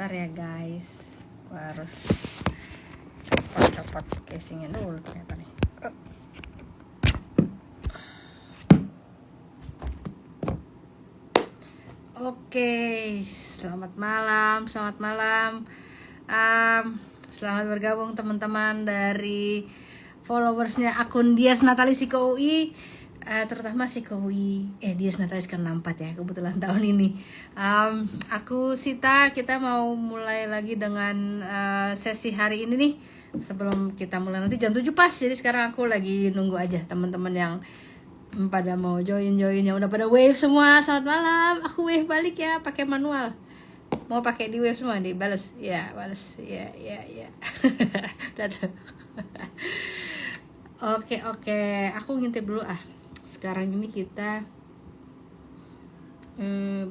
Bentar ya guys, gua harus copot casingnya dulu ternyata nih. Oke, selamat malam. Selamat bergabung teman-teman dari followersnya akun Dias Natalis Siko UI, terutama Siko UI, Dias Natalis kan 64 ya kebetulan tahun ini. Aku Sita, kita mau mulai lagi dengan sesi hari ini nih. Sebelum kita mulai nanti jam 7 pas, jadi sekarang aku lagi nunggu aja teman-teman yang pada mau join yang udah pada wave semua. Selamat malam, aku wave balik ya pakai manual. Mau pakai di wave semua, dibales ya, bales ya. Oke, aku ngintip dulu sekarang ini kita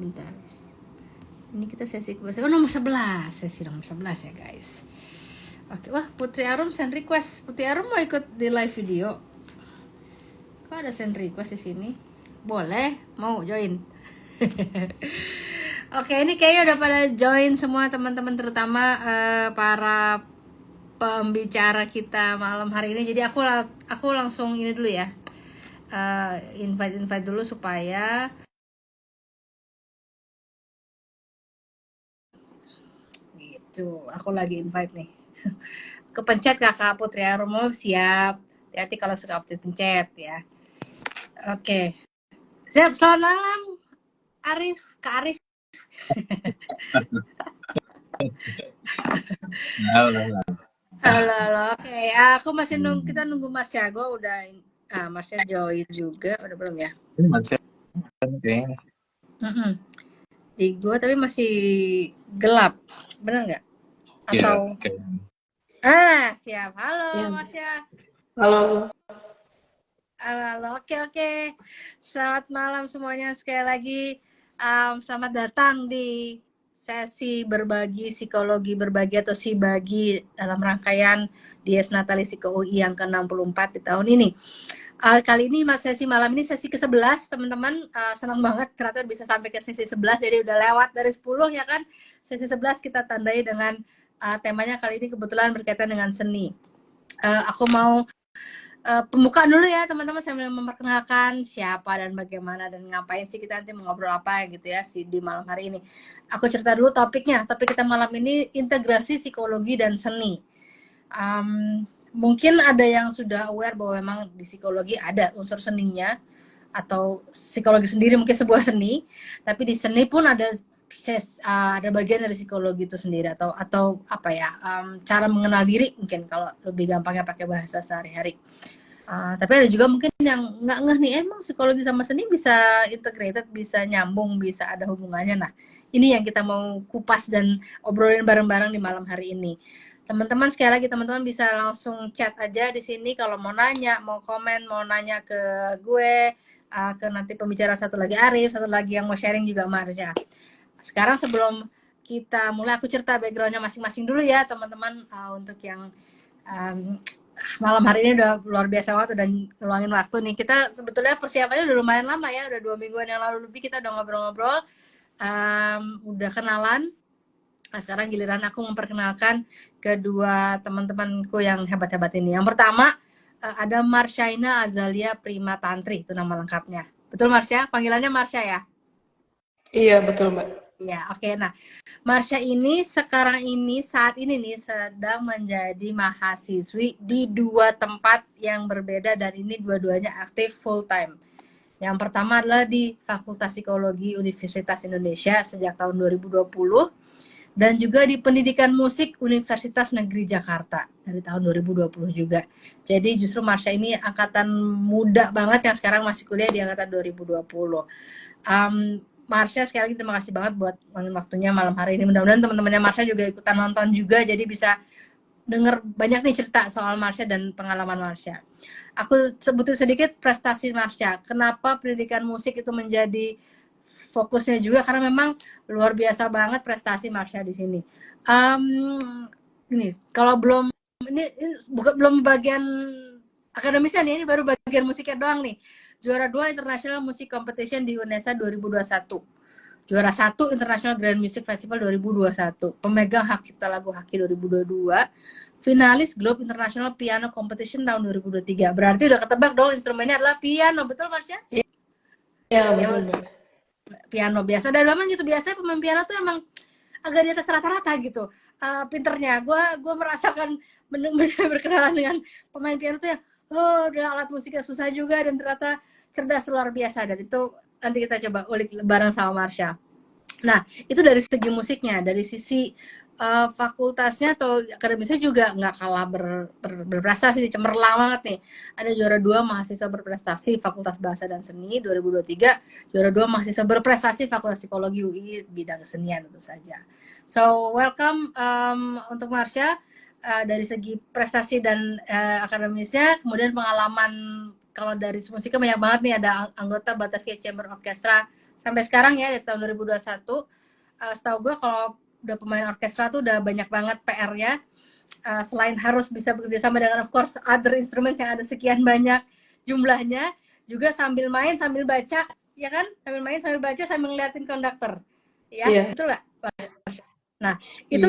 bentar, ini kita sesi nomor 11, sesi nomor 11 ya guys. Oke, wah Putri Arum send request. Putri Arum mau ikut di live video. Kok ada send request di sini? Boleh, mau join. Oke, ini kayaknya udah pada join semua teman-teman, terutama para pembicara kita malam hari ini. Jadi aku langsung ini dulu ya, invite dulu supaya gitu. Aku lagi invite nih. Kepencet kakak Putri Arum, siap. Hati-hati kalau suka pencet ya. Oke, siap. Selamat malam Kak Arif. Halo. Oke, aku masih kita nunggu Marsha. Gue udah Marsha join juga, udah belum ya? Marsha kayaknya. Di gue tapi masih gelap, bener nggak? Atau? Yeah, siap. Halo yeah. Marsha. Halo. Oke. Selamat malam semuanya sekali lagi. Selamat datang di sesi berbagi psikologi berbagi atau Sibagi dalam rangkaian Dias Natalis Siko UI yang ke-64 di tahun ini. Kali ini sesi malam ini sesi ke-11 teman-teman. Senang banget ternyata bisa sampai ke sesi 11, jadi udah lewat dari 10 ya kan. Sesi 11 kita tandai dengan temanya kali ini kebetulan berkaitan dengan seni. Aku mau pembukaan dulu ya teman-teman, sambil memperkenalkan siapa dan bagaimana dan ngapain sih kita nanti ngobrol apa gitu ya di malam hari ini. Aku cerita dulu topiknya. Topik kita malam ini integrasi psikologi dan seni. Mungkin ada yang sudah aware bahwa memang di psikologi ada unsur seninya, atau psikologi sendiri mungkin sebuah seni, tapi di seni pun ada bagian dari psikologi itu sendiri atau apa ya, cara mengenal diri mungkin kalau lebih gampangnya pakai bahasa sehari-hari. Tapi ada juga mungkin yang nggak ngeh nih, emang psikologi sama seni bisa integrated, bisa nyambung, bisa ada hubungannya. Nah, ini yang kita mau kupas dan obrolin bareng-bareng di malam hari ini. Teman-teman, sekali lagi teman-teman bisa langsung chat aja di sini kalau mau nanya, mau komen, mau nanya ke gue, ke nanti pembicara satu lagi Arif, satu lagi yang mau sharing juga Marsha. Sekarang sebelum kita mulai, aku cerita backgroundnya masing-masing dulu ya teman-teman, untuk yang malam hari ini udah luar biasa banget, udah ngeluangin waktu nih. Kita sebetulnya persiapannya udah lumayan lama ya, udah 2 mingguan yang lalu lebih kita udah ngobrol-ngobrol, udah kenalan. Nah, sekarang giliran aku memperkenalkan kedua teman-temanku yang hebat-hebat ini. Yang pertama ada Marshaina Azalia Prima Tantri, itu nama lengkapnya. Betul Marsha? Panggilannya Marsha ya? Iya, betul Mbak. Ya, oke. Nah, Marsha ini saat ini nih sedang menjadi mahasiswi di 2 tempat yang berbeda, dan ini dua-duanya aktif full time. Yang pertama adalah di Fakultas Psikologi Universitas Indonesia sejak tahun 2020, dan juga di Pendidikan Musik Universitas Negeri Jakarta dari tahun 2020 juga. Jadi justru Marsha ini angkatan muda banget yang sekarang masih kuliah di angkatan 2020. Marsha, sekali lagi terima kasih banget buat waktunya malam hari ini. Mudah-mudahan teman-temannya Marsha juga ikutan nonton juga, jadi bisa denger banyak nih cerita soal Marsha dan pengalaman Marsha. Aku sebutin sedikit prestasi Marsha. Kenapa pendidikan musik itu menjadi fokusnya juga, karena memang luar biasa banget prestasi Marsha di sini. Ini kalau belum belum bagian akademisnya nih, ini baru bagian musiknya doang nih. Juara 2 International Music Competition di UNESA 2021. juara 1 International Grand Music Festival 2021, pemegang hak cipta lagu Haki 2022, finalis Globe International Piano Competition tahun 2023. Berarti udah ketebak dong instrumennya adalah piano, betul Marsha? Iya, betul, Mbak. Piano biasa, dan memang gitu, biasanya pemain piano tuh emang agak di atas rata-rata gitu. Pinternya, gue merasakan bener-bener berkenalan dengan pemain piano tuh ya, udah alat musiknya susah juga dan ternyata cerdas luar biasa. Dan itu nanti kita coba ulik bareng sama Marsha. Nah, itu dari segi musiknya, dari sisi fakultasnya atau akademisnya juga nggak kalah berprestasi, cemerlang banget nih. Ada juara 2 mahasiswa berprestasi Fakultas Bahasa dan Seni 2023, juara 2 mahasiswa berprestasi Fakultas Psikologi UI bidang kesenian tentu saja. So, welcome untuk Marsha, dari segi prestasi dan akademisnya, kemudian pengalaman kalau dari musiknya banyak banget nih, ada anggota Batavia Chamber Orchestra sampai sekarang ya, dari tahun 2021. Setahu gue kalau udah pemain orkestra tuh udah banyak banget PR-nya. Selain harus bisa bekerja sama dengan of course other instruments yang ada sekian banyak jumlahnya, juga sambil main sambil baca, ya kan? Sambil main sambil baca sambil ngeliatin konduktor. Ya, Iya. betul nggak? Nah, itu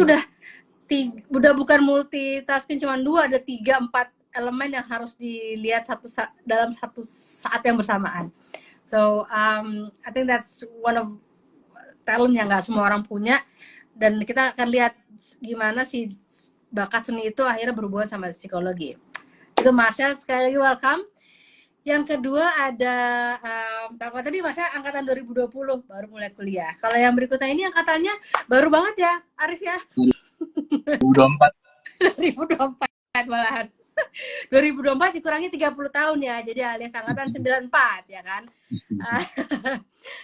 udah bukan multitasking cuma 2, ada 3-4 elemen yang harus dilihat dalam satu saat yang bersamaan. So I think that's one of talent yang nggak semua orang punya, dan kita akan lihat gimana si bakat seni itu akhirnya berhubungan sama psikologi. Itu Marsha, sekali lagi welcome. Yang kedua ada kalau tadi Marsha angkatan 2020 baru mulai kuliah. Kalau yang berikutnya ini angkatannya baru banget ya, Arif ya. 2024. 2024 malahan. 2024 dikurangi 30 tahun ya, jadi alias angkatan 94 ya kan.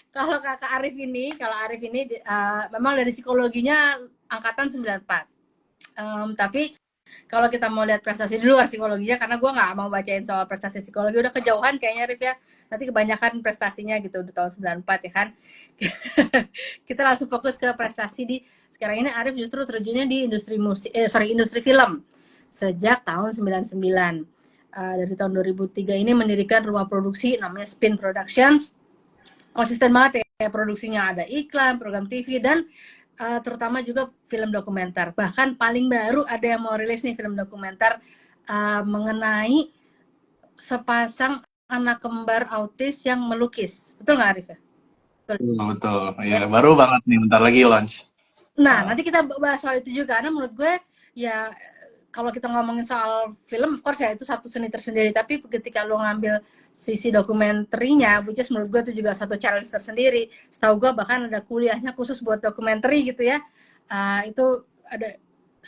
Kalau kakak Arif ini, memang dari psikologinya angkatan 94. Tapi kalau kita mau lihat prestasi di luar psikologinya, karena gue nggak mau bacain soal prestasi psikologi, udah kejauhan kayaknya Arif ya. Nanti kebanyakan prestasinya gitu di tahun 94 ya kan. Kita langsung fokus ke prestasi di sekarang ini. Arif justru terjunnya di industri film sejak tahun 99. Dari tahun 2003 ini mendirikan rumah produksi namanya Spin Productions. Konsisten banget ya produksinya, ada iklan, program TV, dan terutama juga film dokumenter. Bahkan paling baru ada yang mau rilis nih film dokumenter mengenai sepasang anak kembar autis yang melukis. Betul nggak Arif? Betul. Ya, baru banget nih, bentar lagi launch. Nah, nanti kita bahas soal itu juga, karena menurut gue ya kalau kita ngomongin soal film, of course ya itu satu seni tersendiri, tapi ketika lo ngambil sisi dokumenterinya, which is menurut gue itu juga satu challenge tersendiri. Setahu gue bahkan ada kuliahnya khusus buat dokumenteri gitu ya. Itu ada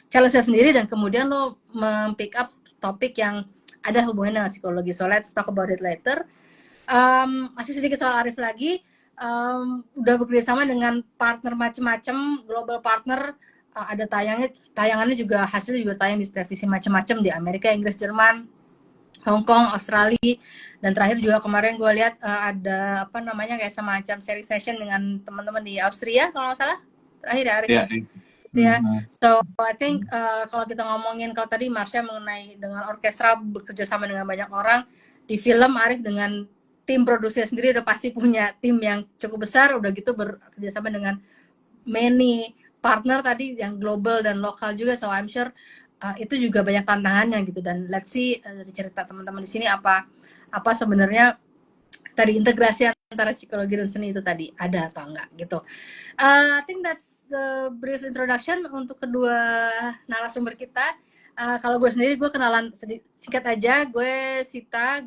challenge sendiri, dan kemudian lo pick up topik yang ada hubungannya dengan psikologi. So let's talk about it later. Masih sedikit soal Arif lagi. Udah bekerjasama dengan partner macam-macam, global partner. Ada tayangannya juga, hasilnya juga tayang di televisi macam-macam di Amerika, Inggris, Jerman, Hong Kong, Australia, dan terakhir juga kemarin gue lihat ada apa namanya kayak semacam seri session dengan teman-teman di Austria kalau nggak salah terakhir ya Arif. Ya. So I think kalau kita ngomongin, kalau tadi Marsha mengenai dengan orkestra bekerja sama dengan banyak orang, di film Arif dengan tim produksi sendiri udah pasti punya tim yang cukup besar, udah gitu bekerja sama dengan many partner tadi yang global dan lokal juga. So I'm sure itu juga banyak tantangannya gitu, dan let's see dari cerita teman-teman di sini apa sebenarnya tadi integrasi antara psikologi dan seni itu tadi ada atau enggak gitu. I think that's the brief introduction untuk kedua narasumber kita. Kalau gue sendiri, gue kenalan singkat aja, gue Sita,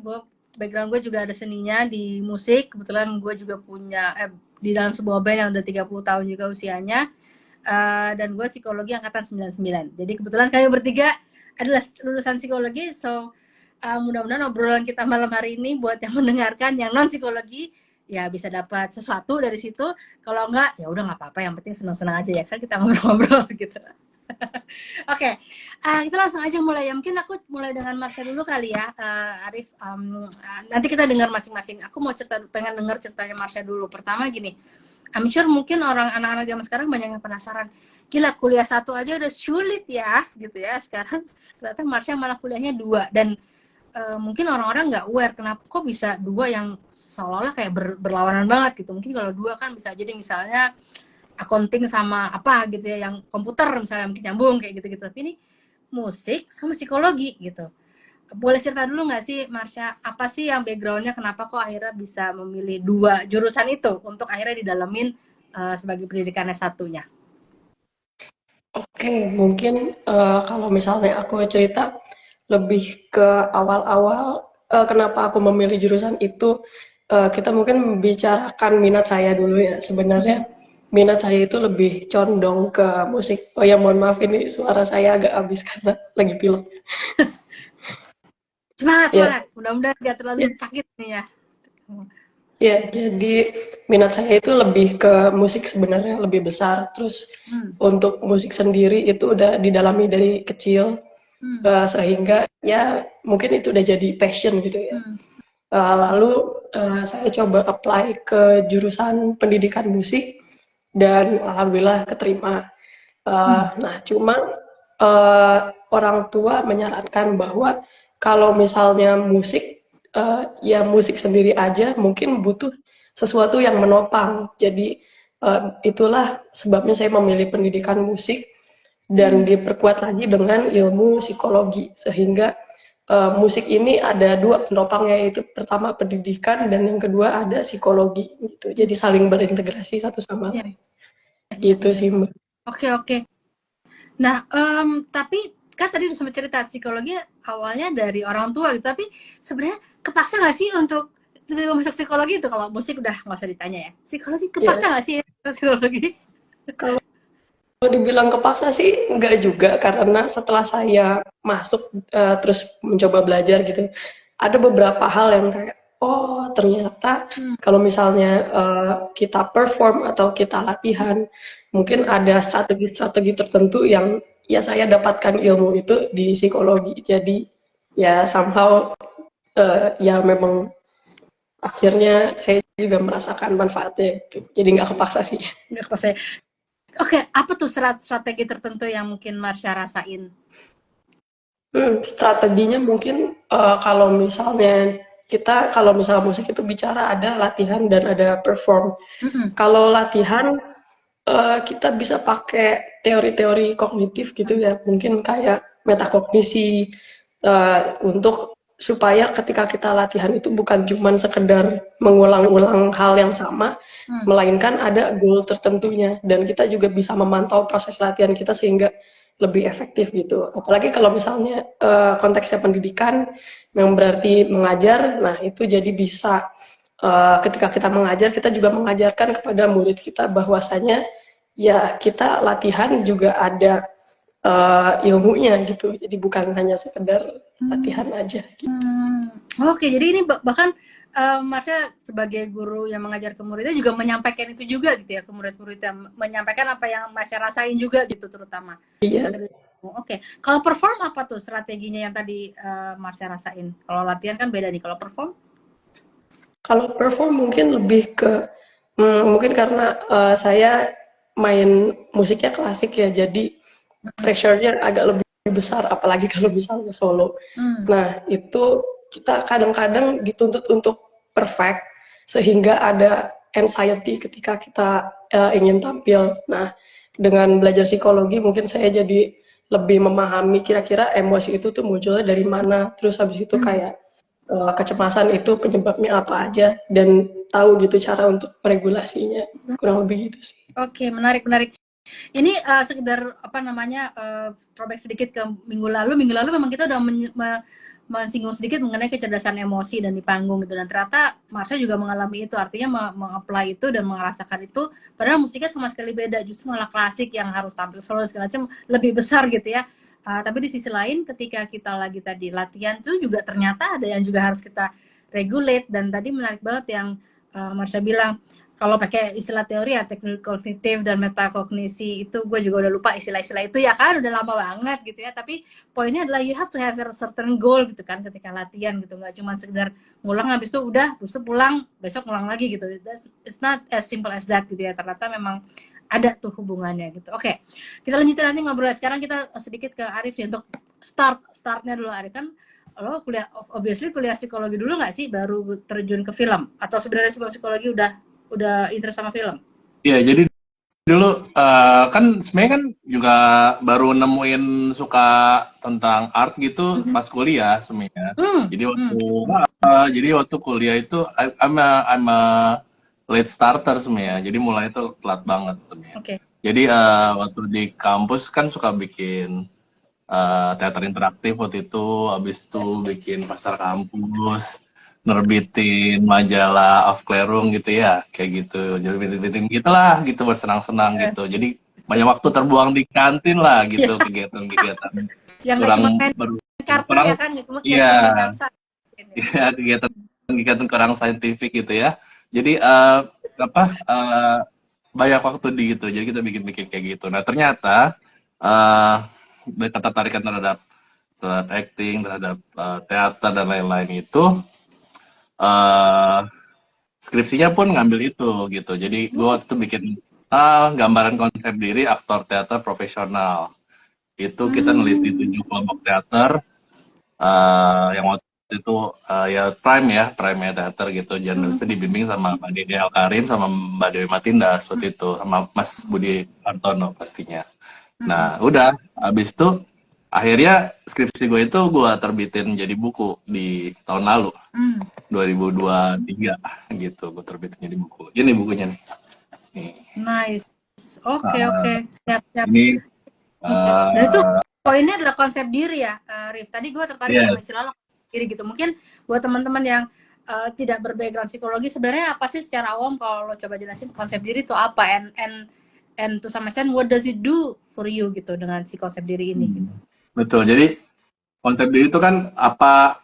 background gue juga ada seninya di musik, kebetulan gue juga punya di dalam sebuah band yang udah 30 tahun juga usianya. Dan gue psikologi angkatan 99. Jadi kebetulan kami bertiga adalah lulusan psikologi. So mudah-mudahan obrolan kita malam hari ini buat yang mendengarkan yang non psikologi ya bisa dapat sesuatu dari situ. Kalau enggak ya udah nggak apa-apa, yang penting senang-senang aja ya kan kita ngobrol-ngobrol gitu. Oke, kita langsung aja mulai ya. Mungkin aku mulai dengan Marsha dulu kali ya, Arif. Nanti kita dengar masing-masing. Aku mau pengen dengar ceritanya Marsha dulu. Pertama gini, I'm sure mungkin anak-anak zaman sekarang banyak yang penasaran. Gila, kuliah 1 aja udah sulit ya, gitu ya. Sekarang ternyata Marsha malah kuliahnya 2. Dan mungkin orang-orang nggak aware kenapa kok bisa dua yang seolah-olah kayak berlawanan banget gitu. Mungkin kalau dua kan bisa jadi misalnya accounting sama apa gitu ya, yang komputer misalnya mungkin nyambung kayak gitu-gitu. Tapi ini musik sama psikologi gitu. Boleh cerita dulu nggak sih, Marsha, apa sih yang backgroundnya kenapa kok akhirnya bisa memilih dua jurusan itu untuk akhirnya didalamin sebagai pendidikan S1-nya? Oke, mungkin kalau misalnya aku cerita lebih ke awal-awal kenapa aku memilih jurusan itu, kita mungkin membicarakan minat saya dulu ya. Sebenarnya minat saya itu lebih condong ke musik. Oh ya, mohon maaf ini suara saya agak habis karena lagi pilek. Semangat, Ya, semangat. Mudah-mudahan nggak terlalu ya, sakit nih ya. ya. Jadi minat saya itu lebih ke musik sebenarnya lebih besar. Terus Hmm. untuk musik sendiri itu udah didalami dari kecil. Hmm. Sehingga ya mungkin itu udah jadi passion gitu ya. Hmm. Lalu saya coba apply ke jurusan pendidikan musik dan alhamdulillah keterima. Hmm. Nah, cuma uh, orang tua menyarankan bahwa kalau misalnya musik, ya musik sendiri aja mungkin butuh sesuatu yang menopang. Jadi itulah sebabnya saya memilih pendidikan musik dan Hmm. diperkuat lagi dengan ilmu psikologi sehingga musik ini ada dua penopang yaitu pertama pendidikan dan yang kedua ada psikologi gitu. Jadi saling berintegrasi satu sama Iya, lain. iya, Gitu iya. sih, Mbak. Oke, oke. Nah, tapi kan tadi udah sempat cerita psikologi awalnya dari orang tua gitu, tapi sebenarnya kepaksa nggak sih untuk tiba-tiba masuk psikologi itu? Kalau musik udah nggak usah ditanya ya. Psikologi kepaksa Ya, nggak sih psikologi? kalau dibilang kepaksa sih enggak juga karena setelah saya masuk terus mencoba belajar gitu, ada beberapa hal yang kayak oh ternyata Hmm. kalau misalnya kita perform atau kita latihan, mungkin ada strategi-strategi tertentu yang ya saya dapatkan ilmu itu di psikologi. Jadi ya somehow ya memang akhirnya saya juga merasakan manfaatnya gitu. Jadi nggak kepaksa sih. Nggak kepaksa. Oke, apa tuh strategi tertentu yang mungkin Marsha rasain? Strateginya mungkin kalau misalnya kalau misalnya musik itu bicara ada latihan dan ada perform. Mm-mm. Kalau latihan kita bisa pakai teori-teori kognitif gitu ya, mungkin kayak metakognisi untuk supaya ketika kita latihan itu bukan cuman sekedar mengulang-ulang hal yang sama, Hmm. melainkan ada goal tertentunya dan kita juga bisa memantau proses latihan kita sehingga lebih efektif gitu. Apalagi kalau misalnya konteksnya pendidikan yang berarti mengajar, nah itu jadi bisa ketika kita mengajar kita juga mengajarkan kepada murid kita bahwasanya ya kita latihan juga ada ilmunya gitu. Jadi bukan hanya sekedar latihan aja gitu. Oke, jadi ini bahkan Marsha sebagai guru yang mengajar ke muridnya juga menyampaikan itu juga gitu ya ke murid-muridnya, menyampaikan apa yang Marsha rasain juga gitu terutama. Iya. Oke, kalau perform apa tuh strateginya yang tadi Marsha rasain? Kalau latihan kan beda nih, kalau perform? Kalau perform mungkin lebih ke mungkin karena saya main musiknya klasik ya, jadi pressure-nya agak lebih besar apalagi kalau misalnya solo. Hmm. Nah, itu kita kadang-kadang dituntut untuk perfect sehingga ada anxiety ketika kita ingin tampil. Nah, dengan belajar psikologi mungkin saya jadi lebih memahami kira-kira emosi itu tuh munculnya dari mana. Terus habis itu kayak kecemasan itu penyebabnya apa aja dan tahu gitu cara untuk meregulasinya. Kurang lebih gitu sih. Oke, menarik, menarik. Ini sekedar apa namanya throwback sedikit ke minggu lalu. Minggu lalu memang kita udah mensinggung sedikit mengenai kecerdasan emosi dan di panggung gitu, dan ternyata Marsha juga mengalami itu, artinya mengapply itu dan merasakan itu, padahal musiknya sama sekali beda, justru malah klasik yang harus tampil solo segala macam lebih besar gitu ya. Tapi di sisi lain ketika kita lagi tadi latihan tuh juga ternyata ada yang juga harus kita regulate, dan tadi menarik banget yang Marsha bilang kalau pakai istilah teori ya teknik kognitif dan metakognisi, itu gue juga udah lupa istilah-istilah itu ya kan, udah lama banget gitu ya, tapi poinnya adalah you have to have a certain goal gitu kan ketika latihan gitu, nggak cuma sekedar ngulang habis itu udah terus pulang besok ngulang lagi gitu. It's not as simple as that gitu ya, ternyata memang ada tuh hubungannya gitu. Oke, kita lanjutin nanti ngobrol. Sekarang kita sedikit ke Arif ya, untuk startnya dulu Arif. Kan lo kuliah, obviously kuliah psikologi dulu nggak sih baru terjun ke film? Atau sebenarnya sebelum psikologi udah interest sama film? Iya, jadi dulu kan sebenarnya kan juga baru nemuin suka tentang art gitu Mhm. pas kuliah sebenarnya. Hmm, Jadi hmm. waktu kuliah itu I'm a late starter sebenarnya. Jadi mulai itu telat banget sebenarnya. Oke. Jadi waktu di kampus kan suka bikin teater interaktif waktu itu, habis itu bikin pasar kampus, nerbitin majalah Of Klerung gitu ya, kayak gitu. Jadi nerbitin gitulah, gitu bersenang-senang Eh, gitu. Jadi banyak waktu terbuang di kantin lah gitu, kegiatan-kegiatan yang nggak cuma kurang main baru kartu kurang ya kan, nggak iya cuma baca satu. iya kegiatan kurang saintifik gitu ya. Jadi apa banyak waktu di gitu. Jadi kita bikin-bikin kayak gitu. Nah, ternyata eh ketertarikan terhadap acting, terhadap teater dan lain-lain itu eh skripsinya pun ngambil itu gitu. Jadi gue waktu itu bikin gambaran konsep diri aktor teater profesional. Itu kita neliti 7 kelompok teater yang waktu itu ya prime ya teater gitu. Dan itu dibimbing sama Mbak Dede Karim sama Mbak Dewi Matindas waktu itu sama Mas Budi Hartono pastinya. Nah, udah habis itu akhirnya skripsi gue itu gue terbitin jadi buku di tahun lalu 2023 gitu. Gue terbitin jadi buku. Ini bukunya nih. Nih. Nice. Oke, Nah, oke. Siap, siap. ini Oke. Dan itu poinnya adalah konsep diri ya, Rif. Tadi gue tertarik sama yes. istilah lo diri gitu. Mungkin buat teman-teman yang tidak berbackground psikologi, sebenarnya apa sih secara awam kalau lo coba jelasin konsep diri itu apa? And to some extent, what does it do for you gitu dengan si konsep diri ini gitu. Betul. Jadi konsep diri itu kan apa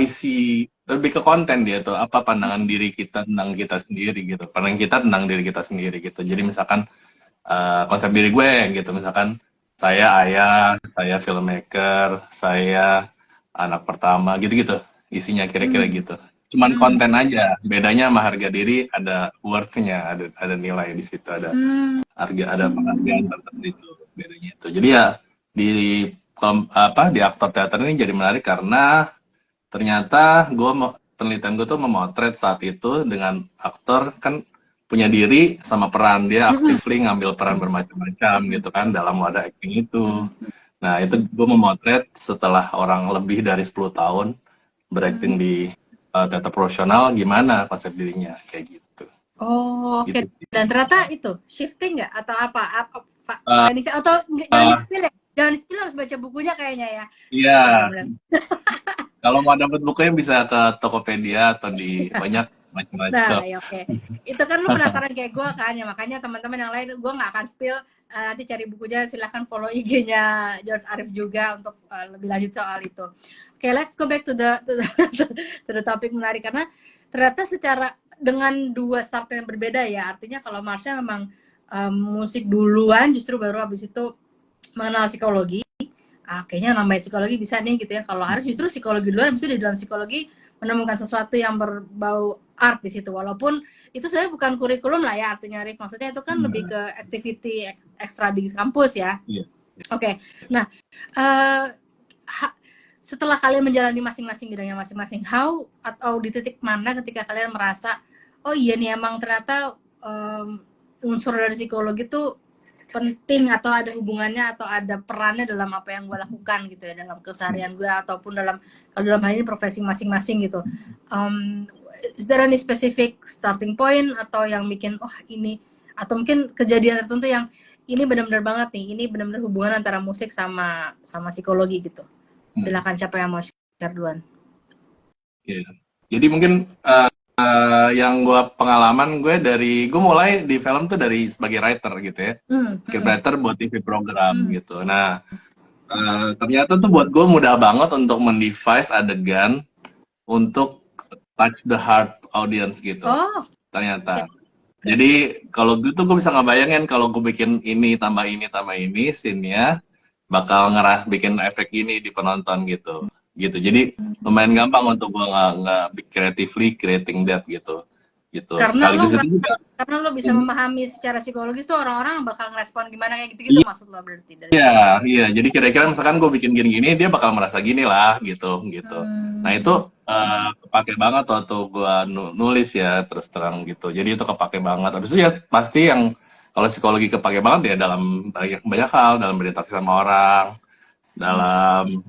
isi lebih ke konten dia tuh apa pandangan diri kita tentang kita sendiri gitu pandangan kita tentang diri kita sendiri gitu jadi misalkan konsep diri gue gitu misalkan saya ayah saya filmmaker saya anak pertama gitu-gitu isinya kira-kira gitu cuman konten aja bedanya sama harga diri ada worth-nya ada nilai di situ ada harga ada penghargaan tertentu itu bedanya itu jadi ya di di aktor teater ini jadi menarik karena ternyata penelitian gue tuh memotret saat itu dengan aktor kan punya diri sama peran dia actively ngambil peran bermacam-macam gitu kan dalam wadah acting itu. Nah itu gue memotret setelah orang lebih dari 10 tahun berakting di teater profesional gimana konsep dirinya kayak gitu. Oh, oke. Gitu sih. Dan ternyata itu shifting nggak atau apa? Eh, Atau jangan di-spill ya? Jangan di-spill, harus baca bukunya kayaknya ya. iya, Benar-benar. kalau mau dapat bukunya bisa ke Tokopedia atau di banyak macam-macam. Nah, ya oke. Itu kan lu penasaran kayak gue kan, ya makanya teman-teman yang lain gue nggak akan spill. Nanti cari bukunya, silahkan follow IG-nya George Arif juga untuk lebih lanjut soal itu. Oke, let's go back to the topic menarik karena ternyata secara dengan dua start yang berbeda ya. Artinya kalau Marsha memang musik duluan, justru baru habis itu mengenal psikologi. Kayaknya nambahin psikologi bisa nih gitu ya. Kalau Arif justru psikologi duluan, habis itu di dalam psikologi menemukan sesuatu yang berbau art di situ, walaupun itu sebenarnya bukan kurikulum lah ya artinya Rif, maksudnya itu kan lebih ke activity ekstra di kampus ya. Oke. Nah setelah kalian menjalani masing-masing bidangnya masing-masing, how atau di titik mana ketika kalian merasa oh iya nih emang ternyata unsur dari psikologi itu penting atau ada hubungannya atau ada perannya dalam apa yang gue lakukan gitu ya dalam keseharian gue ataupun dalam hal ini profesi masing-masing gitu. Is there any specific starting point atau yang bikin ini atau mungkin kejadian tertentu yang ini benar-benar banget nih, ini benar-benar hubungan antara musik sama psikologi gitu. Silakan siapa yang mau share duluan. Jadi mungkin yang pengalaman gue mulai di film tuh dari sebagai writer gitu ya, writer buat TV program gitu. Nah ternyata tuh buat gue mudah banget untuk mendevice adegan untuk touch the heart audience gitu. Ternyata. Jadi kalau gitu gue bisa ngebayangin kalau gue bikin ini tambah ini scene-nya bakal bikin efek ini di penonton gitu. Jadi lumayan gampang untuk gue nggak creatively creating that gitu. gitu. Karena lo Sekaligus itu juga karena lo bisa memahami secara psikologis tuh orang-orang bakal ngerespon gimana kayak gitu-gitu maksud lo berarti dari iya, iya. Jadi kira-kira misalkan gue bikin gini-gini, dia bakal merasa gini lah, gitu, gitu. Nah itu hmm, kepake banget waktu gue nulis ya, terus terang gitu. Jadi itu kepake banget. Habis itu ya pasti yang kalau psikologi kepake banget ya dalam banyak banyak hal, dalam berinteraksi sama orang, dalam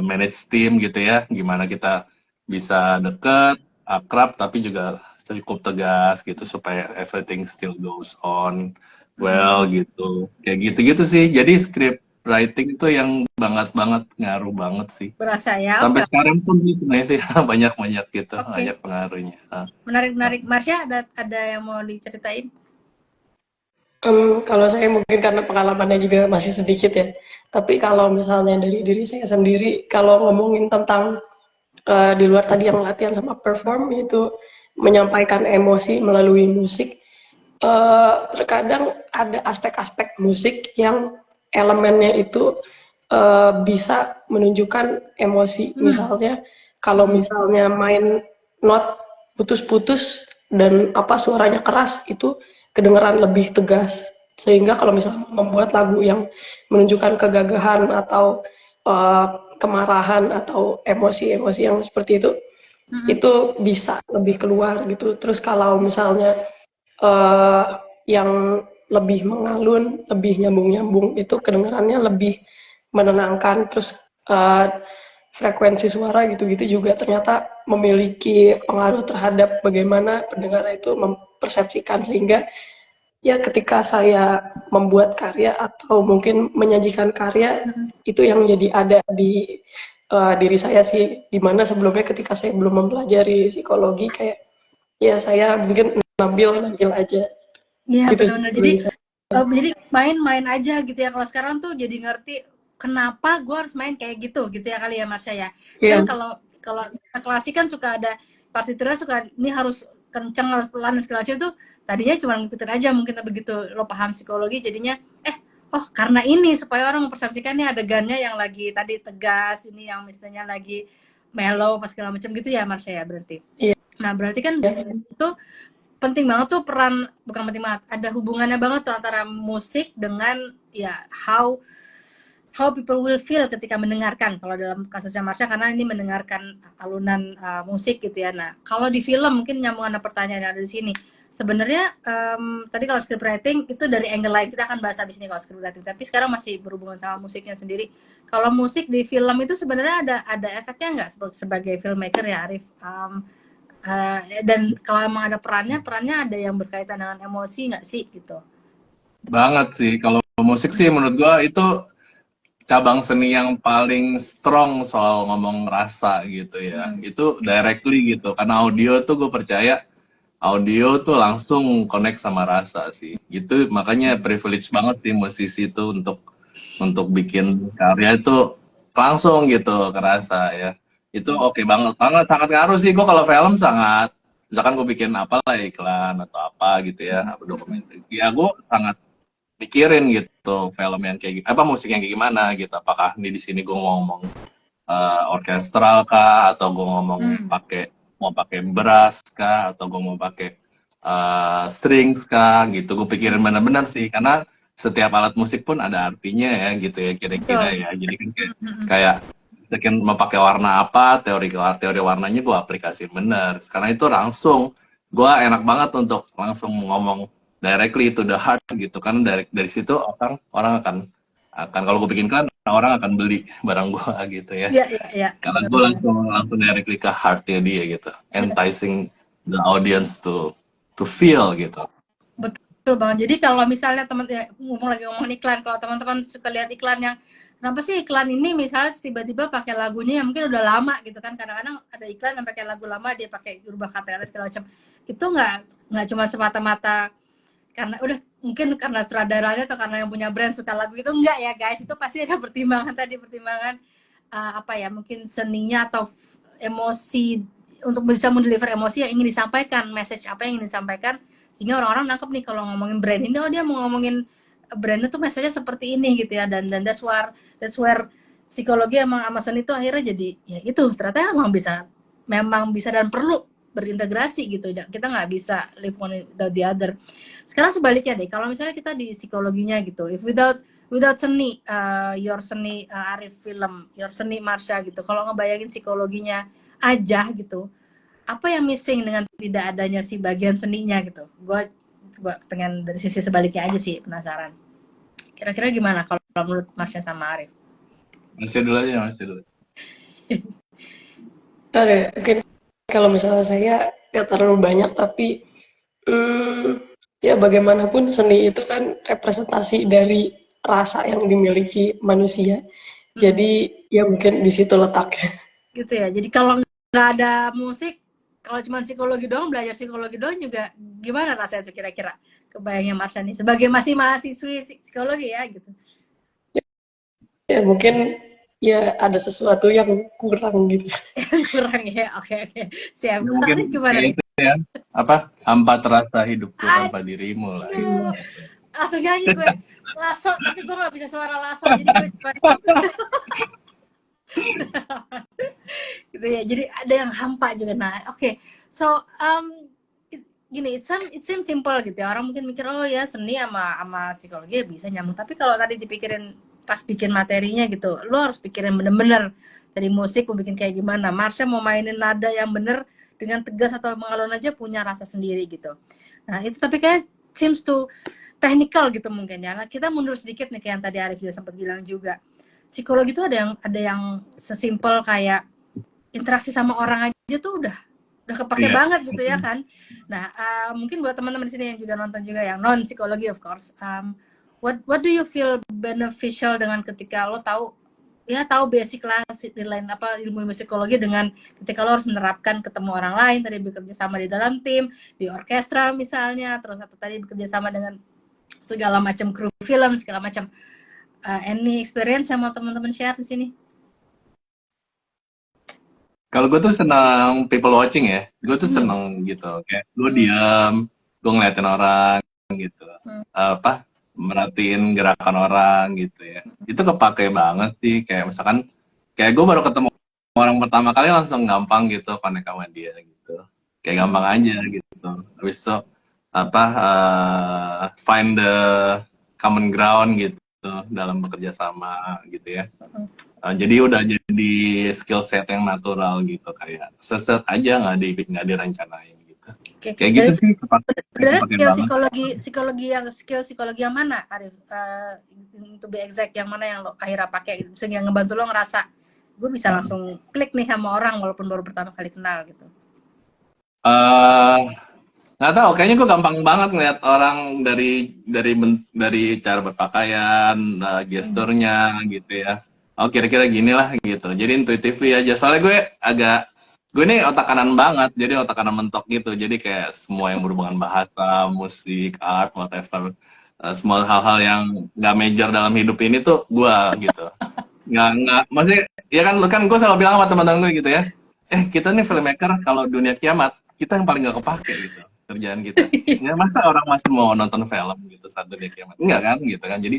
manage team gitu ya. Gimana kita bisa deket, akrab, tapi juga cukup tegas gitu supaya everything still goes on well hmm, gitu. Kayak gitu-gitu sih. Jadi script writing itu yang banget ngaruh banget sih. berasa ya. Sampai Oke, sekarang pun gitu sebenarnya sih banyak-banyak gitu, oke. banyak pengaruhnya. Menarik-menarik. Marsha ada yang mau diceritain? Kalau saya mungkin karena pengalamannya juga masih sedikit ya. Tapi kalau misalnya dari diri saya sendiri, kalau ngomongin tentang di luar tadi yang latihan sama perform itu menyampaikan emosi melalui musik, terkadang ada aspek-aspek musik yang elemennya itu bisa menunjukkan emosi. Hmm, Misalnya kalau misalnya main not putus-putus dan apa suaranya keras itu kedengeran lebih tegas. Sehingga kalau misalnya membuat lagu yang menunjukkan kegagahan atau kemarahan atau emosi-emosi yang seperti itu bisa lebih keluar gitu. Terus kalau misalnya eh, yang lebih mengalun, lebih nyambung-nyambung itu kedengarannya lebih menenangkan. Terus eh, frekuensi suara gitu-gitu juga ternyata memiliki pengaruh terhadap bagaimana pendengar itu mempersepsikan sehingga ya ketika saya membuat karya atau mungkin menyajikan karya itu yang jadi ada di diri saya sih dimana sebelumnya ketika saya belum mempelajari psikologi kayak ya saya mungkin nabil aja Iya gitu sih benar-benar. Jadi dari saya. jadi main-main aja gitu ya. Kalau sekarang tuh jadi ngerti kenapa gue harus main kayak gitu ya kali ya Marsha ya. Kan Iya, kalau kalau klasik kan suka ada partiturnya suka ini harus kenceng harus pelan dan segala macam tuh tadinya cuma ngikutin aja mungkin tapi begitu lo paham psikologi jadinya oh karena ini supaya orang mempersepsikan nih adegannya yang lagi tadi tegas ini yang misalnya lagi mellow pas segala macam gitu ya Marsha ya berarti. iya, Nah berarti kan iya. itu penting banget tuh peran bukan penting banget ada hubungannya banget tuh antara musik dengan ya how people will feel ketika mendengarkan kalau dalam kasusnya Marsha karena ini mendengarkan alunan musik gitu ya. Nah kalau di film mungkin nyambung ada pertanyaan yang ada di sini sebenarnya tadi kalau script writing itu dari angle lain kita akan bahas habis ini kalau script writing tapi sekarang masih berhubungan sama musiknya sendiri. Kalau musik di film itu sebenarnya ada efeknya nggak sebagai filmmaker ya Arif. Dan kalau emang ada perannya ada yang berkaitan dengan emosi nggak sih gitu? Banget sih. Kalau musik sih menurut gua itu cabang seni yang paling strong soal ngomong rasa gitu ya. Hmm. Itu directly gitu. Karena audio tuh gue percaya audio tuh langsung connect sama rasa sih. Itu makanya privilege banget sih musisi itu untuk bikin karya itu langsung gitu kerasa ya. Itu oke banget banget sangat ngaruh sih. Gue kalau film sangat misalkan gue bikin apa lah iklan atau apa gitu ya, apa dokumenter. Ya gue sangat mikirin gitu film yang kayak apa musik yang kayak gimana gitu apakah ini di sini gue ngomong orkestral kah atau gue ngomong mau pakai brass kah atau gue mau pakai strings kah gitu gue pikirin benar-benar sih karena setiap alat musik pun ada artinya ya gitu ya kira-kira Betul. ya jadi kan kayak sekian mau pakai warna apa teori warnanya gue aplikasiin bener karena itu langsung gue enak banget untuk langsung ngomong directly to the heart gitu kan dari situ orang akan kalau gue bikin kan orang akan beli barang gue gitu ya Iya, iya, iya. karena gue Benar-benar. langsung directly ke heartnya dia gitu Yes. enticing the audience to feel gitu. Betul banget. Jadi kalau misalnya teman ya, ngomong iklan, kalau teman-teman suka lihat iklan yang kenapa sih iklan ini misalnya tiba-tiba pakai lagunya yang mungkin udah lama gitu kan. Kadang-kadang ada iklan yang pakai lagu lama dia pakai berubah kata-kata segala macam. Itu nggak cuma semata-mata karena udah mungkin karena sutradaranya atau karena yang punya brand suka lagu itu enggak ya guys. Itu pasti ada pertimbangan tadi pertimbangan apa ya mungkin seninya atau emosi untuk bisa mendeliver emosi yang ingin disampaikan, message apa yang ingin disampaikan sehingga orang-orang nangkep nih kalau ngomongin brand ini oh dia mau ngomongin brandnya tuh message-nya seperti ini gitu ya dan that's where psikologi emang sama seni itu akhirnya jadi ya itu ternyata memang bisa dan perlu berintegrasi gitu. Kita nggak bisa live one without the other. Sekarang sebaliknya deh, kalau misalnya kita di psikologinya gitu, if without seni, your seni Arif film, your seni Marsha gitu, kalau ngebayangin psikologinya aja gitu, apa yang missing dengan tidak adanya si bagian seninya gitu? Gue pengen dari sisi sebaliknya aja sih, penasaran. Kira-kira gimana kalau menurut Marsha sama Arif? Masih dulu aja, masih dulu. Oke, mungkin kalau misalnya saya nggak terlalu banyak, tapi ya bagaimanapun seni itu kan representasi dari rasa yang dimiliki manusia. Jadi ya mungkin di situ letaknya. Gitu ya. Jadi kalau nggak ada musik, kalau cuma psikologi doang, belajar psikologi doang juga gimana rasanya tuh kira-kira? Kebayangnya Marsha nih sebagai masih mahasiswi psikologi ya gitu. Ya mungkin ya ada sesuatu yang kurang gitu. Kurang ya. Oke. Siap. Ya, mungkin Arif gimana kayak nih? itu ya. Apa? Hampa terasa hidupku tanpa dirimu lah. Aduh. Langsung nyanyi gue. Lasso, tapi gue gak bisa suara lasso, jadi gue cuma gitu ya. Jadi ada yang hampa juga. Nah, oke. So, gini, it seems simple gitu ya. Orang mungkin mikir, oh ya seni sama psikologi bisa nyambung. Tapi kalau tadi dipikirin pas bikin materinya gitu, lo harus pikirin bener-bener dari musik mau bikin kayak gimana. Marsha mau mainin nada yang bener dengan tegas atau mengalun aja punya rasa sendiri gitu. Nah itu tapi kayak seems to technical gitu mungkin ya. Nah, kita mundur sedikit nih kayak yang tadi Arif juga sempat bilang juga. Psikologi itu ada yang sesimpel kayak interaksi sama orang aja tuh udah kepake banget gitu ya kan. Nah, mungkin buat teman-teman di sini yang juga nonton juga yang non psikologi of course, what do you feel beneficial dengan ketika lo tahu basic lah lain apa ilmu psikologi dengan ketika lo harus menerapkan ketemu orang lain, tadi bekerja sama di dalam tim, di orkestra misalnya, terus atau tadi bekerja sama dengan segala macam kru film, segala macam, any experience yang mau teman-teman share di sini? Kalau gue tuh senang people watching ya. Gue tuh seneng gitu. Kayak gue diam, gue ngeliatin orang gitu. Apa? Merhatiin gerakan orang gitu ya. Itu kepake banget sih. Kayak misalkan, kayak gue baru ketemu orang pertama kali langsung gampang gitu connect sama dia gitu. Kayak gampang aja gitu. Habis itu apa? Find the common ground gitu dalam bekerja sama gitu ya. Jadi udah jadi skill set yang natural gitu, kayak seset aja nggak direncanain gitu. Okay. Kayak gitu sih sebenarnya skill psikologi yang mana Arif, to be exact, yang mana yang lo akhirnya pakai gitu, sehingga ngebantu lo ngerasa gue bisa langsung klik nih sama orang walaupun baru pertama kali kenal gitu? Nggak tahu, kayaknya gue gampang banget ngeliat orang dari cara berpakaian, gesturnya gitu ya. Oh kira-kira gini lah gitu. Jadi intuitively aja. Soalnya gue ini otak kanan banget. Jadi otak kanan mentok gitu. Jadi kayak semua yang berhubungan bahasa, musik, art, whatever. Semua hal-hal yang nggak major dalam hidup ini tuh gue gitu. Nggak, maksudnya, ya kan gue selalu bilang sama teman-teman gue gitu ya. Kita nih filmmaker, kalau dunia kiamat, kita yang paling nggak kepake gitu. Kerjaan kita. Ya masa orang masih mau nonton film gitu saat dunia kiamat? Enggak kan gitu kan. Jadi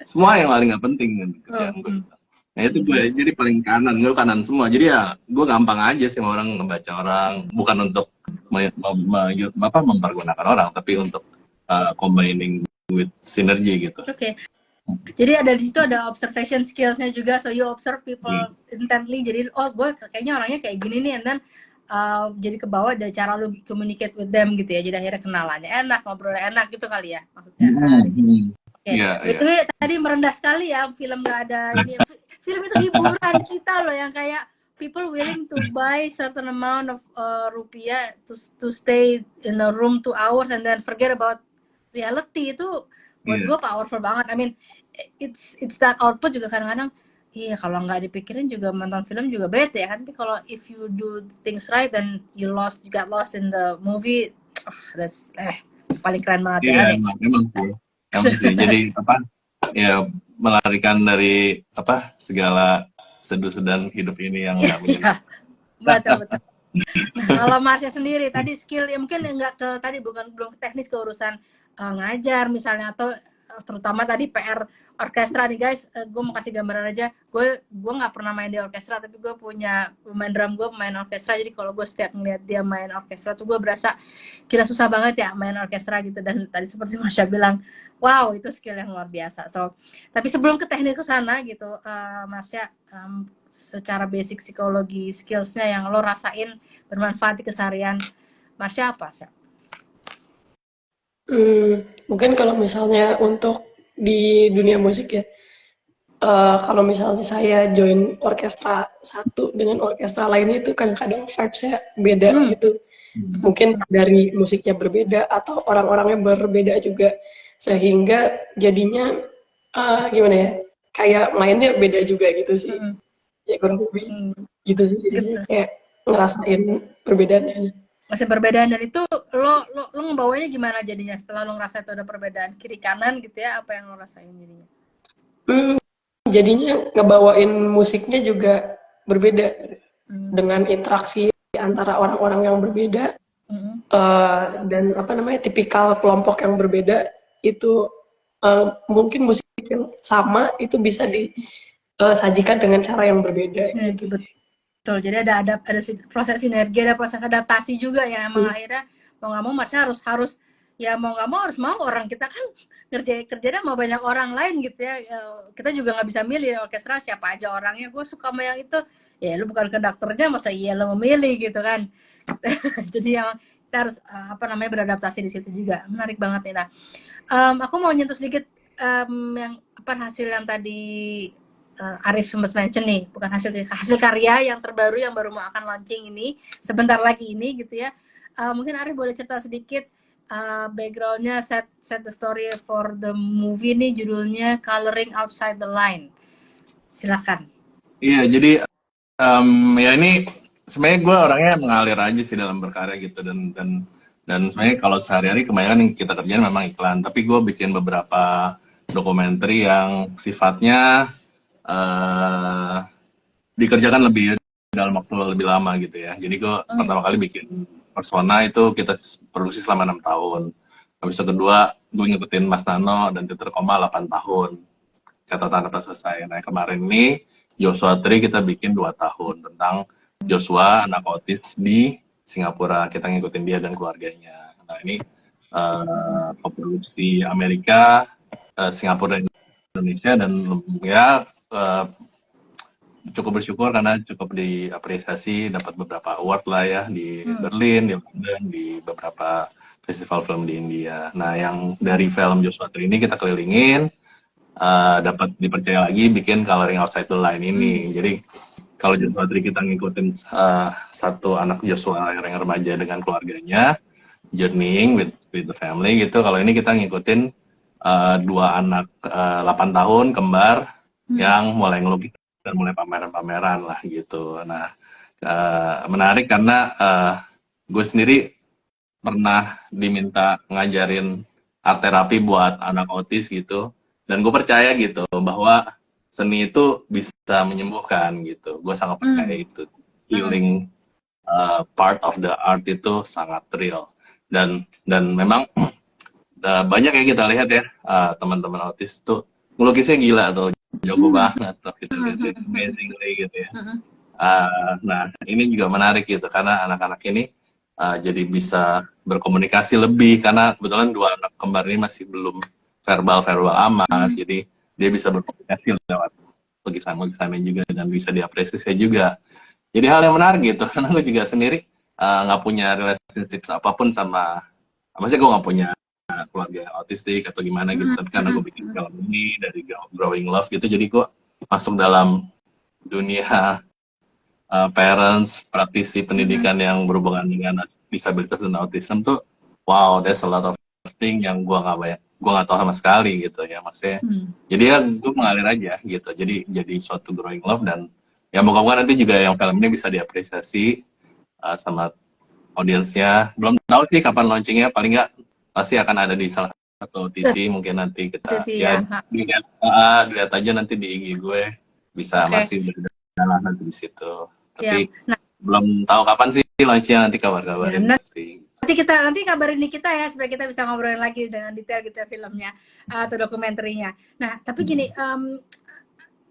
semua yang paling nggak penting kan kerjaan gue gitu. Nah itu gue jadi paling kanan, gue kanan semua. Jadi ya gue gampang aja sih orang membaca orang, bukan untuk mempergunakan orang, tapi untuk combining with synergy gitu. Oke. Jadi di situ ada observation skills-nya juga, so you observe people intently. Jadi gue kayaknya orangnya kayak gini nih, and then jadi ke bawah dari cara lu communicate with them gitu ya. Jadi akhirnya kenalannya enak, ngobrolnya enak gitu kali ya maksudnya. Itu tadi merendah sekali ya, film gak ada ini. Film itu hiburan kita loh, yang kayak people willing to buy certain amount of rupiah to stay in a room 2 hours and then forget about reality. Itu buat gue powerful banget. I mean, it's that output juga kadang-kadang. Iya, kalau nggak dipikirin juga menonton film juga bete ya kan. Tapi kalau if you do things right then you got lost in the movie, that's paling keren banget ya. Iya, memang sih. Jadi apa? Ya melarikan dari segala seduh-sedan hidup ini yang nggak menyenangkan. Betul. Nah, kalau Marsha sendiri tadi skill ya mungkin nggak belum ke teknis, ke urusan ngajar misalnya, atau terutama tadi PR orkestra nih guys, gue mau kasih gambaran aja. Gue nggak pernah main di orkestra, tapi gue punya pemain drum, gue pemain orkestra. Jadi kalau gue setiap ngeliat dia main orkestra tuh gue berasa gila susah banget ya main orkestra gitu. Dan tadi seperti Masya bilang, wow itu skill yang luar biasa. So, tapi sebelum ke teknik ke sana gitu, Masya, secara basic psikologi skillsnya yang lo rasain bermanfaat di keseharian Masya apa sih? Mungkin kalau misalnya untuk di dunia musik ya, kalau misalnya saya join orkestra satu dengan orkestra lainnya itu kadang-kadang vibes-nya beda gitu. Mungkin dari musiknya berbeda atau orang-orangnya berbeda juga, sehingga jadinya gimana ya, kayak mainnya beda juga gitu sih. Ya kurang lebih gitu sih, Gitu. kayak ngerasain perbedaannya aja. Masih perbedaan, dan itu lo ngebawanya gimana jadinya setelah lo ngerasa itu ada perbedaan kiri kanan gitu ya, apa yang lo rasain jadinya? Jadinya ngebawain musiknya juga berbeda dengan interaksi antara orang-orang yang berbeda dan apa namanya tipikal kelompok yang berbeda itu mungkin musik yang sama itu bisa disajikan dengan cara yang berbeda gitu. Betul, jadi ada proses sinergi, ada proses adaptasi juga ya, emang akhirnya mau nggak mau Marsha harus ya mau nggak mau harus mau, orang kita kan kerjanya sama banyak orang lain gitu ya, kita juga nggak bisa milih orkestra siapa aja orangnya, gue suka sama yang itu, ya lu bukan konduktornya masa iya lu memilih gitu kan. Jadi yang kita harus apa namanya beradaptasi di situ juga, menarik banget nih. Nah, aku mau nyentuh sedikit yang apa hasil yang tadi Arif sempat mention nih, bukan hasil karya yang terbaru yang baru mau akan launching ini sebentar lagi ini gitu ya. Mungkin Arif boleh cerita sedikit backgroundnya, set the story for the movie ini, judulnya Coloring Outside the Line. Silakan. Iya, jadi ya ini sebenarnya gue orangnya mengalir aja sih dalam berkarya gitu, dan sebenarnya kalau sehari-hari kebanyakan yang kita kerjain memang iklan, tapi gue bikin beberapa dokumenter yang sifatnya dikerjakan lebih dalam waktu lebih lama gitu ya. Jadi gue pertama kali bikin Persona itu kita produksi selama 6 tahun. Habis itu kedua gue ngikutin Mas Nano dan Twitter Koma 8 tahun. Catatan atas selesai. Nah kemarin ini Joshua Tree kita bikin 2 tahun tentang Joshua, anak autis di Singapura. Kita ngikutin dia dan keluarganya. Nah ini koproduksi Amerika, Singapura dan Indonesia, dan ya cukup bersyukur karena cukup diapresiasi, dapat beberapa award lah ya di Berlin, di London, di beberapa festival film di India. Nah yang dari film Joshua Tree ini kita kelilingin, dapat dipercaya lagi bikin Coloring Outside the Line ini. Jadi kalau Joshua Tree kita ngikutin satu anak Joshua yang remaja dengan keluarganya, journeying with the family gitu. Kalau ini kita ngikutin dua anak 8 tahun kembar yang mulai ngelukis dan mulai pameran-pameran lah gitu. Nah menarik karena gue sendiri pernah diminta ngajarin art terapi buat anak autis gitu, dan gue percaya gitu bahwa seni itu bisa menyembuhkan gitu. Gue sangat percaya itu, healing part of the art itu sangat real, dan memang banyak yang kita lihat ya, teman-teman autis tuh ngelukisnya gila tuh, jago banget tuh, kita lihat amazingly gitu ya. Nah ini juga menarik gitu karena anak-anak ini jadi bisa berkomunikasi lebih, karena kebetulan dua anak kembar ini masih belum verbal amat, jadi dia bisa berkomunikasi lewat lukisan-lukisannya juga dan bisa diapresiasi juga. Jadi hal yang menarik gitu, karena gue juga sendiri nggak punya relationship apapun sama, maksudnya gue nggak punya keluarga autistik atau gimana gitu, tapi karena gue bikin film ini dari Growing Love gitu, jadi gue masuk dalam dunia parents, praktisi pendidikan yang berhubungan dengan disabilitas dan autism tuh, wow, there's a lot of thing yang gue nggak tahu sama sekali gitu ya, maksudnya. Jadi ya gue mengalir aja gitu, jadi suatu Growing Love, dan ya moga-moga nanti juga yang film ini bisa diapresiasi sama audiensnya. Belum tahu sih kapan launchingnya, paling nggak pasti akan ada di salah satu TV, mungkin nanti kita dilihat aja nanti di IG gue, bisa masih berjalan nanti di situ. Tapi belum tahu kapan sih launchingnya, nanti kabar-kabarin pasti. nanti kabarin kita ya supaya kita bisa ngobrolin lagi dengan detail gitu filmnya atau dokumenterinya. Nah, tapi gini,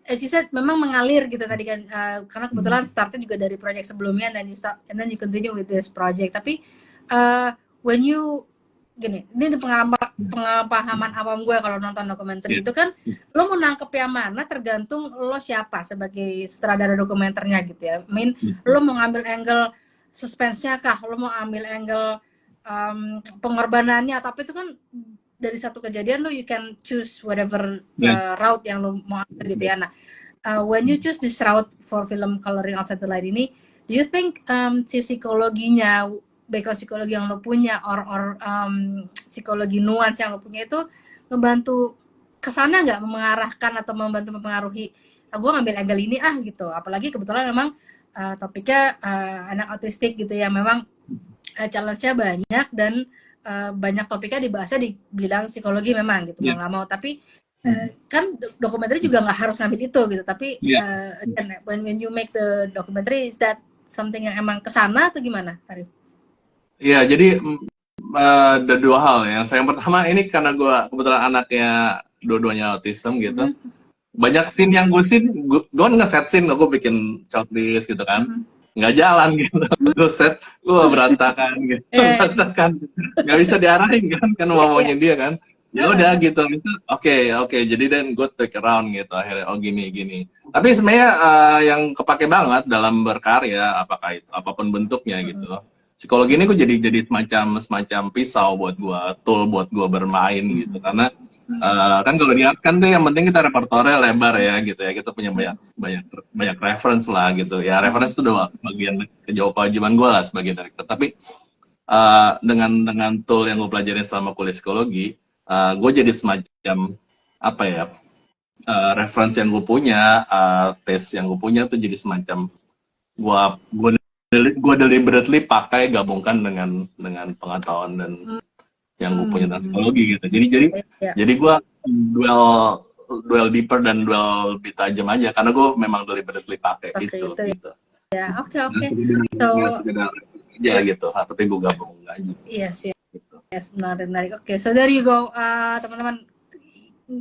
as you said memang mengalir gitu tadi kan, karena kebetulan startnya juga dari project sebelumnya dan you continue with this project. Tapi when you gini, ini pengalaman awam gue kalau nonton dokumenter gitu kan, lo mau nangkep yang mana tergantung lo siapa sebagai sutradara dokumenternya gitu ya. Lo mau ngambil angle suspense-nya kah, lo mau ambil angle pengorbanannya, tapi itu kan dari satu kejadian lo you can choose whatever route yang lo mau ambil gitu ya. Nah, when you choose this route for film Coloring Outside the Light ini, do you think si psikologinya, background psikologi yang lo punya or psikologi nuans yang lo punya itu ngebantu kesana nggak, mengarahkan atau membantu mempengaruhi gue ngambil angle ini gitu, apalagi kebetulan memang topiknya anak autistik gitu ya, memang challenge-nya banyak dan banyak topiknya dibahasnya di bidang psikologi memang gitu, mau nggak mau, tapi kan dokumenter juga nggak harus ngambil itu gitu, tapi again, when you make the documentary, is that something yang emang kesana atau gimana, Arif? Iya, jadi ada dua hal ya. Yang pertama ini karena gue kebetulan anaknya dua-duanya autism gitu. Banyak scene yang gue nge-set scene, gue bikin shortlist gitu kan. Nggak jalan gitu. Gue set, gue berantakan gitu. Berantakan. Nggak bisa diarahin kan maunya dia kan. Ya udah gitu. Oke. Jadi dan gue take around gitu. Akhirnya gini. Tapi sebenarnya yang kepake banget dalam berkarya, apakah itu apapun bentuknya gitu. Psikologi ini gue jadi semacam pisau buat gue, tool buat gue bermain gitu, karena kan kalau di art kan tuh yang penting kita repertoire lebar ya gitu ya, kita punya banyak reference lah gitu ya, reference itu udah bagian kewajiban gue lah sebagai director, tapi dengan tool yang gue pelajarin selama kuliah psikologi, gue jadi semacam apa ya, reference yang gue punya, tes yang gue punya tuh jadi semacam gue deliberately pakai, gabungkan dengan pengetahuan dan yang gue punya tentang psikologi gitu. Jadi gue duel deeper dan duel lebih tajam aja karena gue memang deliberately pakai gitu. Ya, oke. Ya gitu, tapi gue gabung aja. Yes, menarik. Oke, so there you go, teman-teman.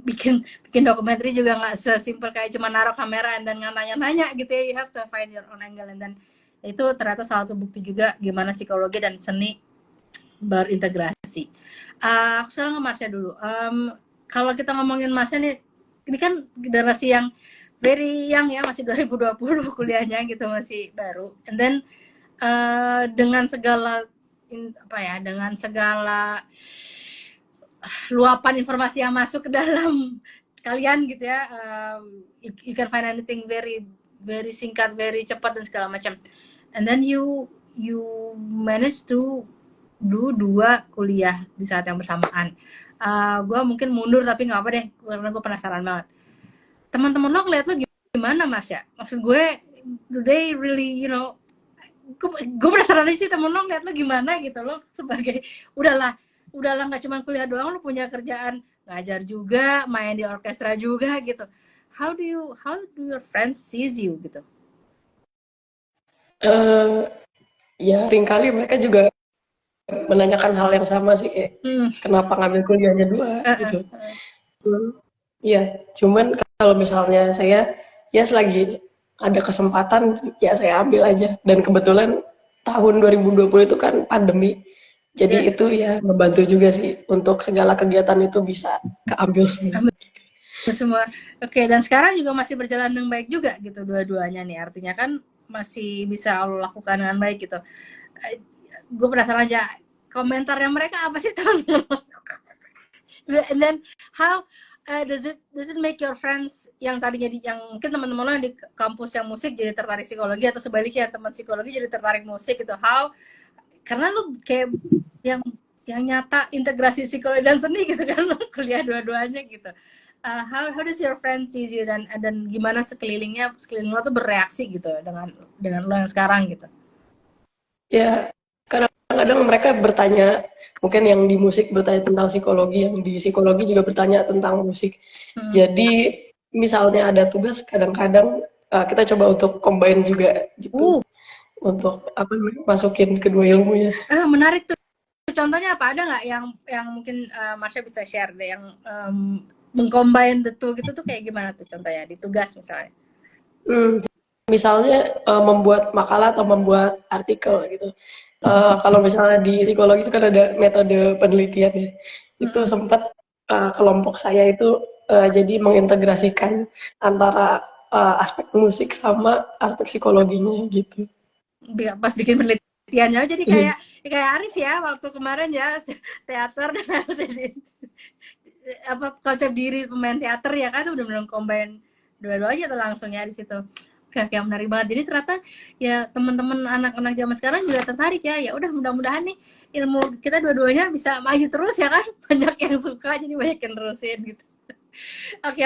Bikin dokumenter juga nggak sesimpel kayak cuma naruh kamera dan nanya gitu ya. You have to find your own angle, and then itu ternyata salah satu bukti juga gimana psikologi dan seni berintegrasi. Aku sekarang ke Marsha dulu. Kalau kita ngomongin Marsha nih, ini kan generasi yang very young ya, masih 2020 kuliahnya gitu, masih baru. And then dengan segala luapan informasi yang masuk ke dalam kalian gitu ya, you can find anything very very singkat, very cepat dan segala macam. And then you manage to do 2 kuliah di saat yang bersamaan. Gue mungkin mundur tapi nggak apa deh, karena gue penasaran banget. Teman-teman lo ngeliat lo gimana, Marsha? Maksud gue, do they really, gue penasaran aja sih, temen lo ngeliat lo gimana gitu, lo sebagai udahlah nggak cuma kuliah doang, lo punya kerjaan ngajar juga, main di orkestra juga gitu. How do your friends sees you gitu? Ya seringkali mereka juga menanyakan hal yang sama sih, kayak kenapa ngambil kuliahnya 2 gitu. Ya, cuman kalau misalnya saya ya selagi ada kesempatan ya saya ambil aja, dan kebetulan tahun 2020 itu kan pandemi. Jadi itu ya membantu juga sih untuk segala kegiatan itu bisa keambil semua. Oke, dan sekarang juga masih berjalan dengan baik juga gitu dua-duanya nih. Artinya kan masih bisa lo lakukan dengan baik gitu. Gue penasaran aja komentarnya mereka apa sih, teman-teman? And then how does it make your friends yang tadinya yang mungkin teman-teman lo yang di kampus yang musik jadi tertarik psikologi, atau sebaliknya teman psikologi jadi tertarik musik gitu? Karena lo kayak yang nyata integrasi psikologi dan seni gitu kan, lo kuliah dua-duanya gitu. How does your friends see you, dan gimana sekeliling lo tuh bereaksi gitu dengan lo yang sekarang gitu? Ya, kadang-kadang mereka bertanya, mungkin yang di musik bertanya tentang psikologi, yang di psikologi juga bertanya tentang musik. Jadi misalnya ada tugas, kadang-kadang kita coba untuk combine juga gitu, untuk masukin kedua ilmunya. Menarik tuh contohnya apa? Ada nggak yang mungkin Marsha bisa share deh yang mengcombine the two gitu tuh kayak gimana tuh contohnya di tugas misalnya? Misalnya membuat makalah atau membuat artikel gitu. Kalau misalnya di psikologi itu kan ada metode penelitian ya. Itu sempat kelompok saya itu jadi mengintegrasikan antara aspek musik sama aspek psikologinya gitu. Pas bikin penelitiannya jadi kayak Arif ya waktu kemarin ya teater dan apa konsep diri pemain teater ya kan udah benar combine dua-duanya tuh langsung ya di situ. Kayak menarik banget. Jadi ternyata ya teman-teman anak-anak zaman sekarang juga tertarik ya. Ya udah mudah-mudahan nih ilmu kita dua-duanya bisa maju terus ya kan. Banyak yang suka jadi banyak yang terusin gitu. Oke.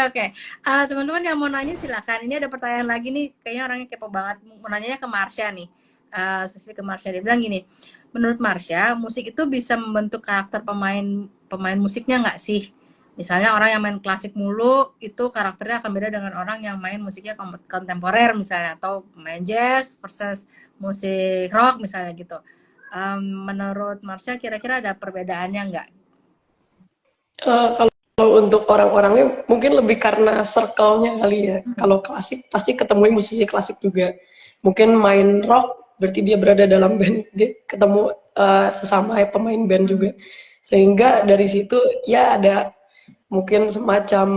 Teman-teman yang mau nanya silakan. Ini ada pertanyaan lagi nih. Kayaknya orangnya kepo banget. Mau nanya ke Marsha nih. Spesifik ke Marsha. Dia bilang gini. Menurut Marsha, musik itu bisa membentuk karakter pemain musiknya nggak sih? Misalnya orang yang main klasik mulu, itu karakternya akan beda dengan orang yang main musiknya kontemporer misalnya. Atau main jazz versus musik rock misalnya gitu. Menurut Marsha, kira-kira ada perbedaannya nggak? Kalau untuk orang-orangnya mungkin lebih karena circle-nya kali ya. Kalau klasik pasti ketemu musisi klasik juga. Mungkin main rock berarti dia berada dalam band, dia ketemu sesama pemain band juga. Sehingga dari situ ya ada mungkin semacam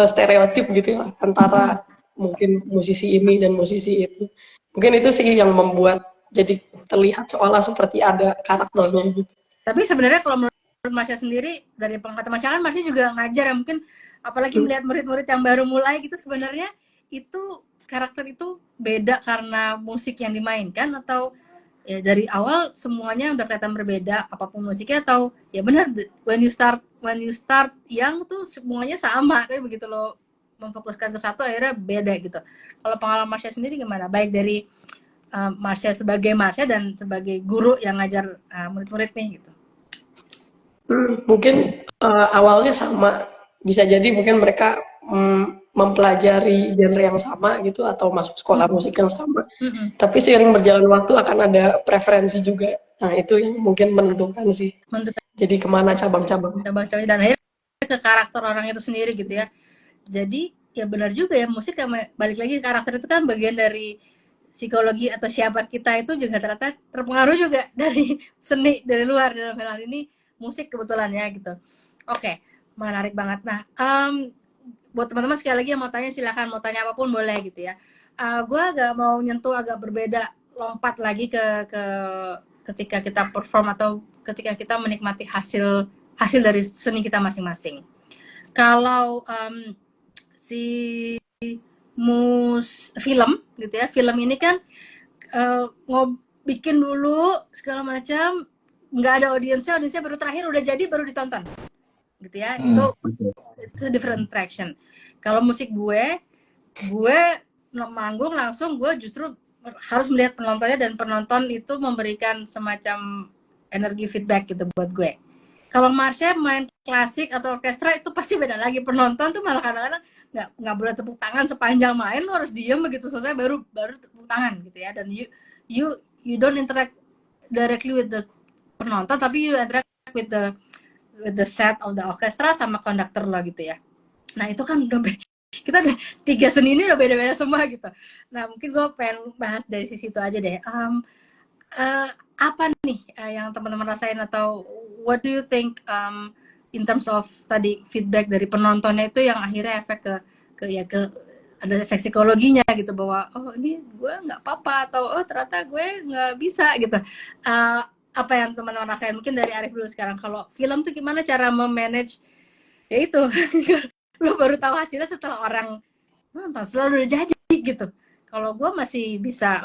stereotip gitu ya antara mungkin musisi ini dan musisi itu. Mungkin itu sih yang membuat jadi terlihat seolah seperti ada karakternya gitu. Tapi sebenarnya kalau menurut Marsha sendiri, dari pengalaman Marsha kan Marsha juga ngajar ya, mungkin apalagi melihat murid-murid yang baru mulai gitu, sebenarnya itu karakter itu beda karena musik yang dimainkan atau ya dari awal semuanya udah kelihatan berbeda apapun musiknya, atau ya benar when you start yang tuh semuanya sama, tapi begitu lo memfokuskan ke satu akhirnya beda gitu. Kalau pengalaman Marsha sendiri gimana? Baik dari Marsha sebagai Marsha dan sebagai guru yang ngajar murid-murid nih gitu. Mungkin awalnya sama, bisa jadi mungkin mereka mempelajari genre yang sama gitu atau masuk sekolah musik yang sama. Tapi seiring berjalan waktu akan ada preferensi juga. Nah itu yang mungkin menentukan sih. Jadi kemana cabang-cabang. Cabang-cabangnya dan akhirnya ke karakter orang itu sendiri gitu ya. Jadi ya benar juga ya, musik balik lagi karakter itu kan bagian dari psikologi atau siapa kita itu juga ternyata terpengaruh juga dari seni dari luar, dalam hal ini musik kebetulan ya gitu. Oke, menarik banget. Nah, buat teman-teman sekali lagi yang mau tanya silakan, mau tanya apapun boleh gitu ya. Gue agak mau nyentuh agak berbeda, lompat lagi ke ketika kita perform atau ketika kita menikmati hasil dari seni kita masing-masing. Kalau si film gitu ya, film ini kan bikin dulu segala macam, nggak ada audiensnya baru terakhir udah jadi baru ditonton gitu ya. Itu different attraction. Kalau musik gue manggung langsung, gue justru harus melihat penontonnya dan penonton itu memberikan semacam energi feedback gitu buat gue. Kalau Marsha main klasik atau orkestra itu pasti beda lagi. Penonton tuh malah kadang-kadang nggak boleh tepuk tangan sepanjang main, lo harus diem begitu selesai baru tepuk tangan gitu ya. Dan you don't interact directly with the penonton, tapi you interact with the set of the orchestra sama konduktor lo gitu ya. Nah itu kan udah kita udah 3 seni ini udah beda-beda semua gitu. Nah mungkin gue pengen bahas dari sisi itu aja deh. Apa nih yang teman-teman rasain, atau what do you think in terms of tadi feedback dari penontonnya itu yang akhirnya efek ke ada efek psikologinya gitu, bahwa oh ini gue nggak apa-apa, atau oh ternyata gue nggak bisa gitu. Apa yang teman-teman rasain? Mungkin dari Arif dulu sekarang. Kalau film tuh gimana cara memanage ya itu lo baru tahu hasilnya setelah orang nonton, setelah udah jadi gitu. Kalau gue masih bisa,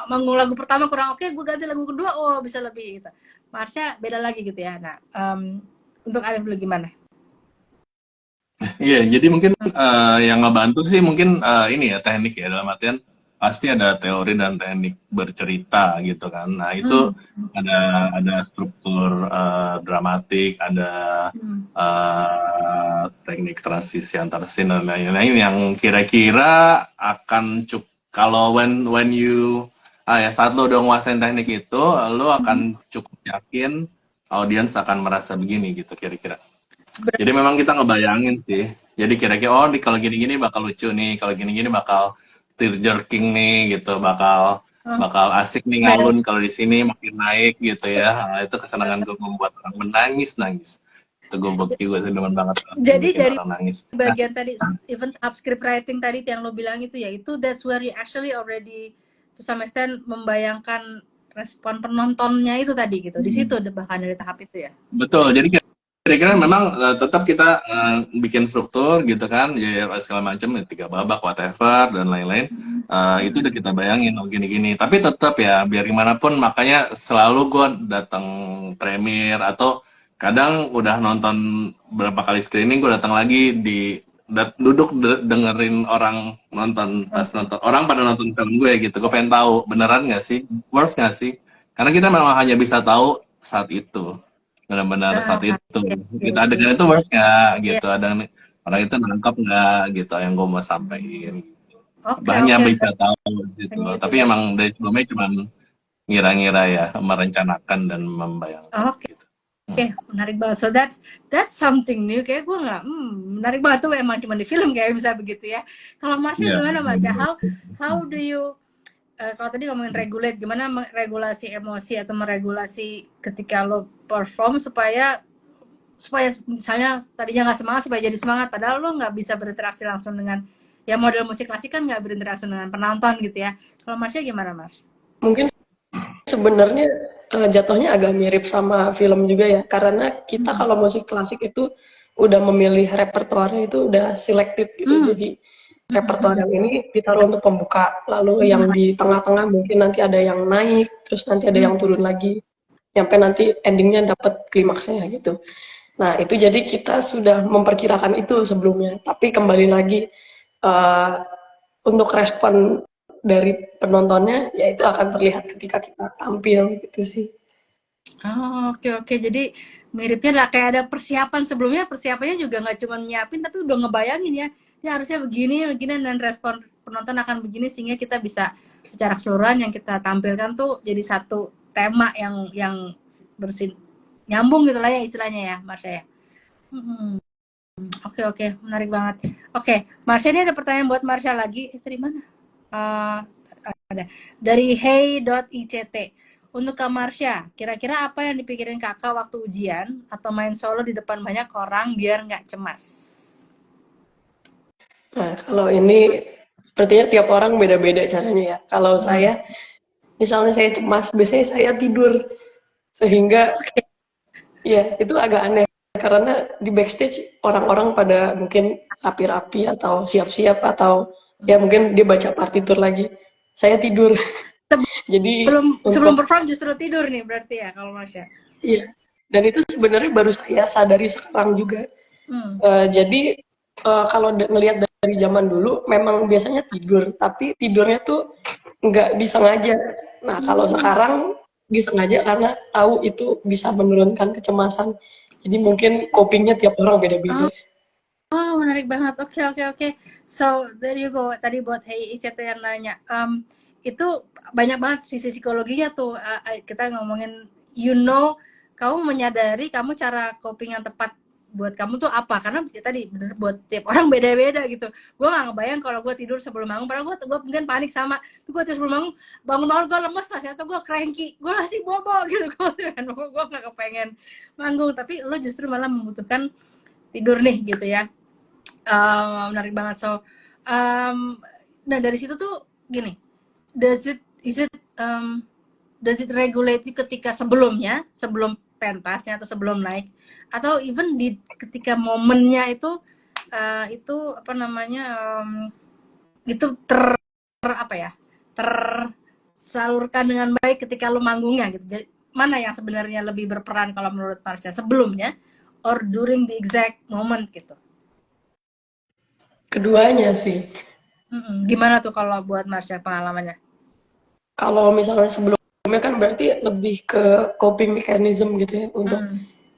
manggung lagu pertama kurang oke, gue ganti lagu kedua, bisa lebih gitu. Marsha beda lagi gitu ya. Nah, untuk Arif dulu gimana? Iya, jadi mungkin yang ngebantu sih mungkin ini ya teknik ya, dalam artian pasti ada teori dan teknik bercerita gitu kan. Nah itu ada struktur dramatik, ada teknik transisi antar scene dan lain-lain yang kira-kira akan kalau when you saat lo udah nguasain teknik itu, lo akan cukup yakin audiens akan merasa begini gitu kira-kira. Ber- Jadi memang kita ngebayangin sih. Jadi kira-kira oh kalau gini-gini bakal lucu nih, kalau gini-gini bakal tear jerking nih gitu, bakal oh, bakal asik nih nah, ngalun kalau di sini makin naik gitu ya. Nah, itu kesenangan gue membuat orang menangis. Itu gue juga sih demen banget yang jadi bikin dari orang nangis. Nah, bagian tadi even tahap script writing tadi yang lo bilang itu ya, itu that's where you actually already to some extent membayangkan respon penontonnya itu tadi gitu. Di situ bahkan dari tahap itu ya. betul. Jadi kira-kira memang tetap kita bikin struktur gitu kan, ya segala macam, 3 babak whatever dan lain-lain. Itu udah kita bayangin oh gini-gini. Tapi tetap ya biar gimana pun makanya selalu gue datang premier atau kadang udah nonton berapa kali screening gue datang lagi duduk dengerin orang nonton pas nonton orang pada nonton film gue gitu. Gue pengen tahu beneran nggak sih, works nggak sih? Karena kita memang hanya bisa tahu saat itu benar-benar saat Ah, itu iya kita sih. adegan itu work nggak Iya. gitu ada orang itu nangkap nggak gitu yang gue mau sampaikan Oke, banyak oke. bisa tahu gitu Hanya loh itu tapi ya. emang dari sebelumnya cuma ngira-ngira ya merencanakan dan membayangkan Oke, gitu. menarik banget. So that's something new. Kayak gue nggak, menarik banget tuh emang cuma di film kayak bisa begitu ya. Kalau Marsha Iya. gimana Marsha? How do you kalau tadi ngomongin regulate, gimana meregulasi emosi atau meregulasi ketika lo perform supaya supaya misalnya tadinya nggak semangat supaya jadi semangat, padahal lo nggak bisa berinteraksi langsung dengan ya model musik klasik kan nggak berinteraksi dengan penonton gitu ya. Kalau Marsha gimana Mars? Mungkin sebenarnya jatuhnya agak mirip sama film juga ya, karena kita kalau musik klasik itu udah memilih repertoarnya itu udah selektif gitu. Hmm. Jadi repertoar yang ini ditaruh untuk pembuka, lalu yang di tengah-tengah mungkin nanti ada yang naik, terus nanti ada yang turun lagi, sampai nanti endingnya dapet klimaksnya gitu. Nah itu jadi kita sudah memperkirakan itu sebelumnya, tapi kembali lagi eh, untuk respon dari penontonnya ya itu akan terlihat ketika kita tampil gitu sih. Oh, oke oke. Jadi miripnya lah kayak ada persiapan sebelumnya, persiapannya juga nggak cuma nyiapin tapi udah ngebayangin ya. Ya harusnya begini, begini dan respon penonton akan begini sehingga kita bisa secara keseluruhan yang kita tampilkan tuh jadi satu tema yang bersin nyambung gitu lah ya istilahnya ya, Marsha ya. Oke oke, menarik banget. Oke, Marsha ini ada pertanyaan buat Marsha lagi. Dari mana? Eh, ada dari hey.ict. Untuk Kak Marsha, kira-kira apa yang dipikirin kakak waktu ujian atau main solo di depan banyak orang biar nggak cemas? Nah, kalau ini sepertinya tiap orang beda-beda caranya ya. Kalau saya, misalnya saya cemas, biasanya saya tidur. Sehingga ya itu agak aneh. Karena di backstage orang-orang pada mungkin rapi-rapi atau siap-siap atau ya mungkin dia baca partitur lagi. Saya tidur. Jadi Sebelum sebelum untuk perform justru tidur nih berarti ya kalau Marsha. iya. Dan itu sebenarnya baru saya sadari sekarang juga. Hmm. Jadi kalau ngelihat dari zaman dulu memang biasanya tidur, tapi tidurnya tuh nggak disengaja. Nah kalau sekarang disengaja karena tahu itu bisa menurunkan kecemasan. Jadi mungkin copingnya tiap orang beda-beda. Oh, menarik banget. Oke, oke, oke. So, there you go. Tadi buat Hey ICT yang nanya. Itu banyak banget sisi psikologinya tuh. Kita ngomongin, kamu menyadari kamu cara coping yang tepat buat kamu tuh apa? Karena tadi bener buat tiap orang beda-beda gitu. Gue gak ngebayang kalau gue tidur sebelum bangun. Padahal gue mungkin panik sama. Gue tidur sebelum bangun gue lemes lah. Atau gue cranky. Gue masih bobo gitu. Gue gak kepengen manggung. Tapi lo justru malah membutuhkan tidur nih gitu ya. Menarik banget. So, nah dari situ tuh gini, does it regulate you ketika sebelum pentasnya atau sebelum naik, atau even di ketika momennya itu apa namanya, itu apa ya, tersalurkan dengan baik ketika lu manggungnya gitu. Jadi mana yang sebenarnya lebih berperan kalau menurut Marsha, sebelumnya or during the exact moment gitu? Keduanya sih. Gimana tuh kalau buat Marsha pengalamannya? Kalau misalnya sebelumnya kan berarti lebih ke coping mechanism gitu ya untuk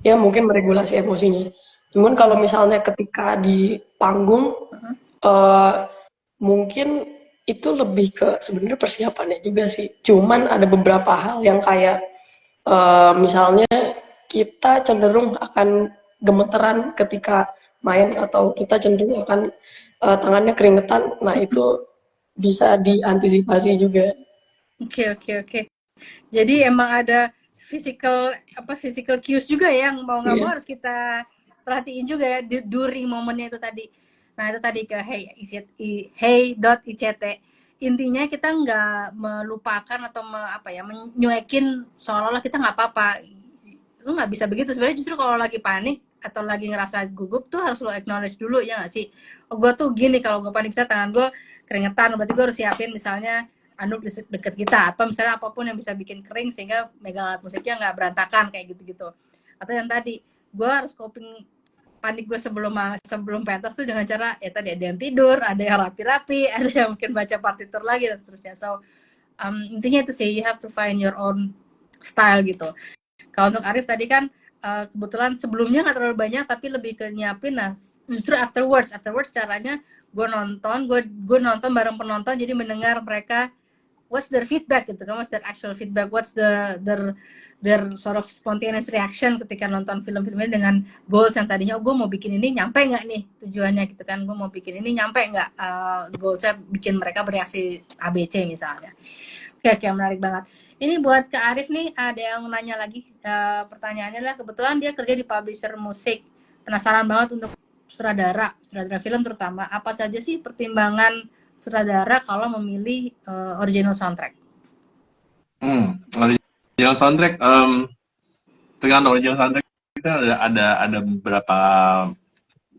ya mungkin meregulasi emosinya. Namun kalau misalnya ketika di panggung eh, mungkin itu lebih ke sebenarnya persiapannya juga sih. Cuman ada beberapa hal yang kayak misalnya kita cenderung akan gemeteran ketika main atau kita cenderung akan tangannya keringetan. Nah, itu bisa diantisipasi juga. Oke. Jadi emang ada physical cues juga ya, yang mau nggak mau Iya. harus kita perhatiin juga ya during momennya itu tadi. Nah itu tadi ke hey.ict. Intinya kita nggak melupakan atau menyuekin seolah-olah kita nggak apa-apa. Lu nggak bisa begitu sebenarnya, justru kalau lagi panik atau lagi ngerasa gugup tuh harus lo acknowledge dulu, ya nggak sih? Oh gue tuh gini, kalau gue panik misalnya tangan gue keringetan, berarti gue harus siapin misalnya anduk deket kita, atau misalnya apapun yang bisa bikin kering sehingga megang alat musiknya nggak berantakan kayak gitu-gitu. Atau yang tadi, gue harus coping panik gue sebelum pentas tuh dengan cara ya tadi ada yang tidur, ada yang rapi-rapi, ada yang mungkin baca partitur lagi dan seterusnya. So intinya itu sih, you have to find your own style gitu. Kalau untuk Arif tadi kan kebetulan sebelumnya nggak terlalu banyak tapi lebih ke nyiapin. Nah justru afterwards caranya gue nonton bareng penonton, jadi mendengar mereka what's their feedback gitu kan, what's their actual feedback, what's their sort of spontaneous reaction ketika nonton film-film ini dengan goals yang tadinya gue mau bikin ini nyampe nggak nih tujuannya gitu kan, gue mau bikin ini nyampe nggak goalsnya bikin mereka bereaksi ABC misalnya. Oke, menarik banget. Ini buat Kak Arif nih, ada yang nanya lagi. Pertanyaannya adalah, kebetulan dia kerja di publisher musik. Penasaran banget untuk sutradara film terutama. Apa saja sih pertimbangan sutradara kalau memilih original soundtrack? Original soundtrack, tergantung. Original soundtrack kita ada beberapa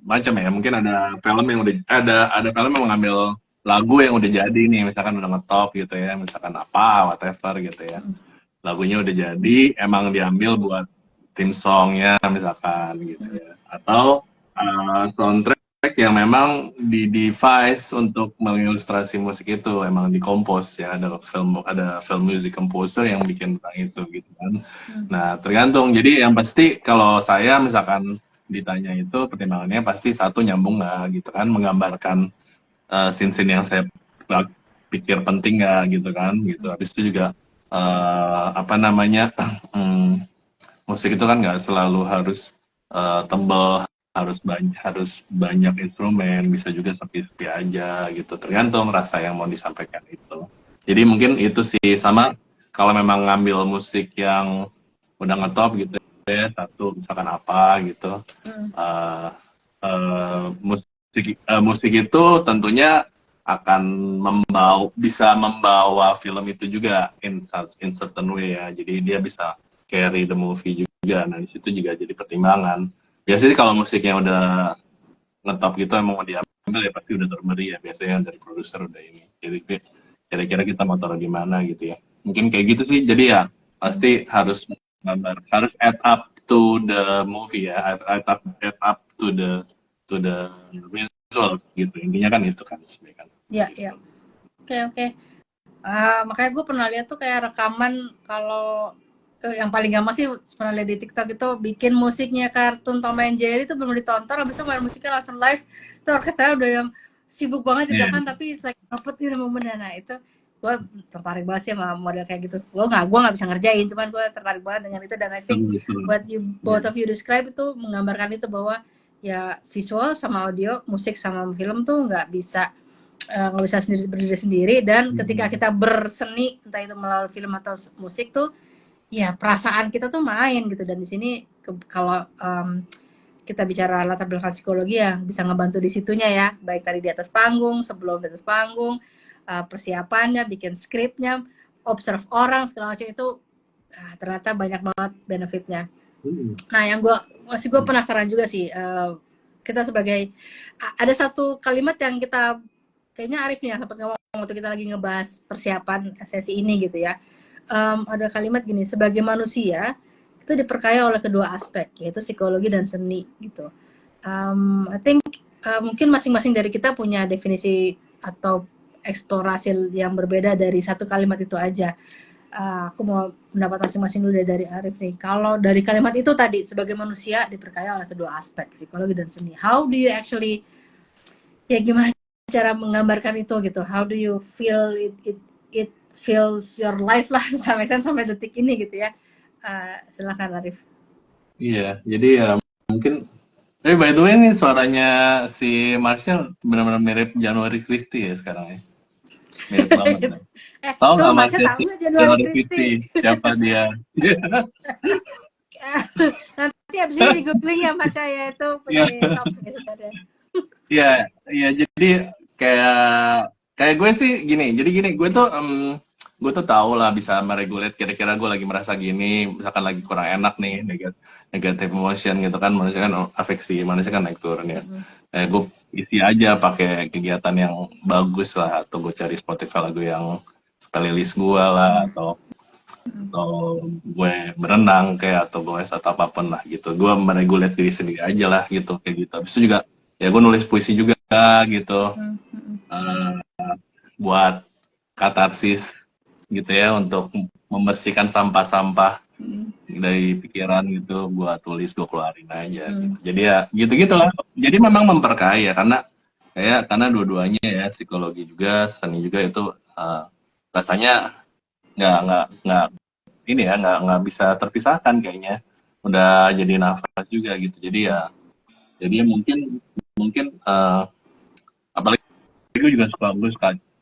macam ya. Mungkin ada film yang ada film yang mengambil lagu yang udah jadi nih, misalkan udah ngetop gitu ya, misalkan apa whatever gitu ya, lagunya udah jadi, emang diambil buat theme songnya misalkan gitu ya, atau soundtrack yang memang di device untuk mengilustrasi musik itu, emang dikompos ya, ada film music composer yang bikin tentang itu gitu kan. Nah tergantung, jadi yang pasti kalau saya misalkan ditanya itu pertimbangannya pasti satu, nyambung nggak gitu kan, menggambarkan scene-scene yang saya pikir penting nggak gitu kan gitu. Habis itu juga musik itu kan nggak selalu harus tebal, harus banyak instrumen, bisa juga sepi-sepi aja gitu, tergantung rasa yang mau disampaikan itu. Jadi mungkin itu sih, sama kalau memang ngambil musik yang udah ngetop gitu ya, satu misalkan apa gitu, musik itu tentunya akan bisa membawa film itu juga in certain way ya. Jadi dia bisa carry the movie juga. Nah di situ juga jadi pertimbangan. Biasanya kalau musiknya udah ngetop gitu emang mau diambil ya pasti udah termeri ya. Biasanya dari produser udah ini. Jadi kira-kira kita mau taruh di mana gitu ya. Mungkin kayak gitu sih. Jadi ya pasti harus add up to the movie ya. Add up to the visual gitu. Intinya kan itu kan sebenarnya kan. Iya. Oke. Makanya gue pernah lihat tuh kayak rekaman, kalau yang paling gampang sih pernah lihat di TikTok itu, bikin musiknya kartun Tom and Jerry itu belum ditonton, habis itu main musiknya langsung live. Itu orkestranya udah yang sibuk banget di belakang, tapi like dapet ini momennya. Nah itu gue tertarik banget sih sama model kayak gitu. Gue nggak bisa ngerjain, cuman gue tertarik banget dengan itu, dan I think what you both of you describe itu menggambarkan itu, bahwa ya visual sama audio, musik sama film tuh nggak bisa berdiri sendiri, dan ketika kita berseni entah itu melalui film atau musik tuh ya perasaan kita tuh main gitu. Dan di sini kalau kita bicara latar belakang psikologi ya bisa ngebantu di situnya ya, baik tadi di atas panggung, sebelum di atas panggung, persiapannya, bikin skripnya, observe orang segala macam itu, ternyata banyak banget benefitnya. Nah yang gue penasaran juga sih, kita sebagai ada satu kalimat yang kita kayaknya Arif nih yang sempat ngomong waktu kita lagi ngebahas persiapan sesi ini gitu ya. Ada kalimat gini, sebagai manusia itu diperkaya oleh kedua aspek, yaitu psikologi dan seni gitu. I think mungkin masing-masing dari kita punya definisi atau eksplorasi yang berbeda dari satu kalimat itu aja. Aku mau pendapat masing-masing dulu dari Arif nih. Kalau dari kalimat itu tadi, sebagai manusia diperkaya oleh kedua aspek, psikologi dan seni. How do you actually, ya gimana cara menggambarkan itu gitu? How do you feel it feels your life lah sampai detik ini gitu ya? Silakan Arif. Iya, jadi ya mungkin. Tapi by the way nih suaranya si Marshall benar-benar mirip January Christie ya sekarang ya. Mirip banget. Ya. Tahu Kamu nggak Marsha Marshall tahu nggak Januari January Christie? Christie? Siapa dia? Nanti abis ini di googling ya Marsha ya, itu Iya, penyanyi top sih sebenarnya. iya, iya. Jadi kayak kayak gue sih gini. Jadi gini, gue tuh tahu lah bisa meregulate kira-kira gue lagi merasa gini, misalkan lagi kurang enak nih, negative emotion gitu kan, manusia kan afeksi, manusia kan naik turun ya. Gue isi aja pakai kegiatan yang bagus lah, atau gue cari Spotify lagu yang playlist gue lah, atau gue berenang kayak atau gue atau apapun lah gitu. Gue meregulate diri sendiri aja lah gitu kayak gitu. Habis itu juga ya gue nulis puisi juga gitu. Eh, buat katarsis gitu ya untuk membersihkan sampah-sampah dari pikiran gitu, buat tulis gue keluarin aja gitu. Jadi ya gitu-gitulah. Jadi memang memperkaya karena dua-duanya ya psikologi juga seni juga itu rasanya nggak ini ya nggak bisa terpisahkan kayaknya, udah jadi nafas juga gitu. Jadi mungkin mungkin apalagi gue juga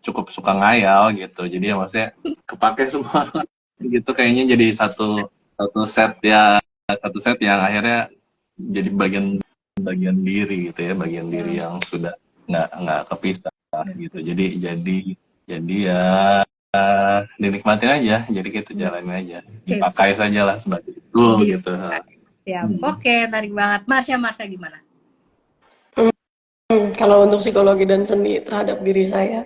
cukup suka ngayal gitu, jadi ya maksudnya kepake semua gitu kayaknya, jadi satu satu set ya satu set yang akhirnya jadi bagian diri gitu ya, bagian diri yang sudah nggak kepisah gitu. Jadi ya dinikmatin aja, jadi kita jalanin aja, dipakai saja lah sebagai tool gitu. Siap. Oke, menarik banget. Marsha gimana? Kalau untuk psikologi dan seni terhadap diri saya,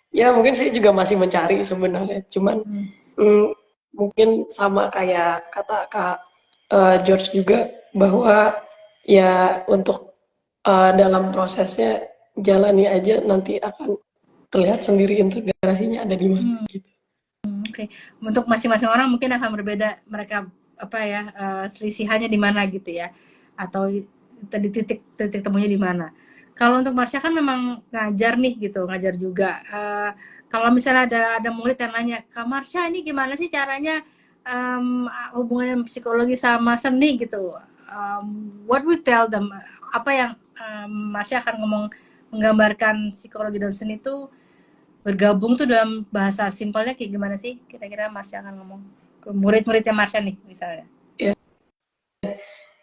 ya mungkin saya juga masih mencari sebenarnya. Cuman mungkin sama kayak kata Kak George juga, bahwa ya untuk dalam prosesnya jalani aja, nanti akan terlihat sendiri integrasinya ada di mana gitu. Oke. Untuk masing-masing orang mungkin akan berbeda, mereka apa ya, selisihannya di mana gitu ya, atau tadi titik temunya di mana. Kalau untuk Marsha kan memang ngajar nih gitu, ngajar juga. Kalau misalnya ada murid yang nanya, Kak Marsha ini gimana sih caranya hubungannya psikologi sama seni gitu? What we tell them? Apa yang Marsha akan menggambarkan psikologi dan seni itu bergabung tuh dalam bahasa simpelnya kayak gimana sih? Kira-kira Marsha akan ngomong ke murid-muridnya Marsha nih misalnya. Ya.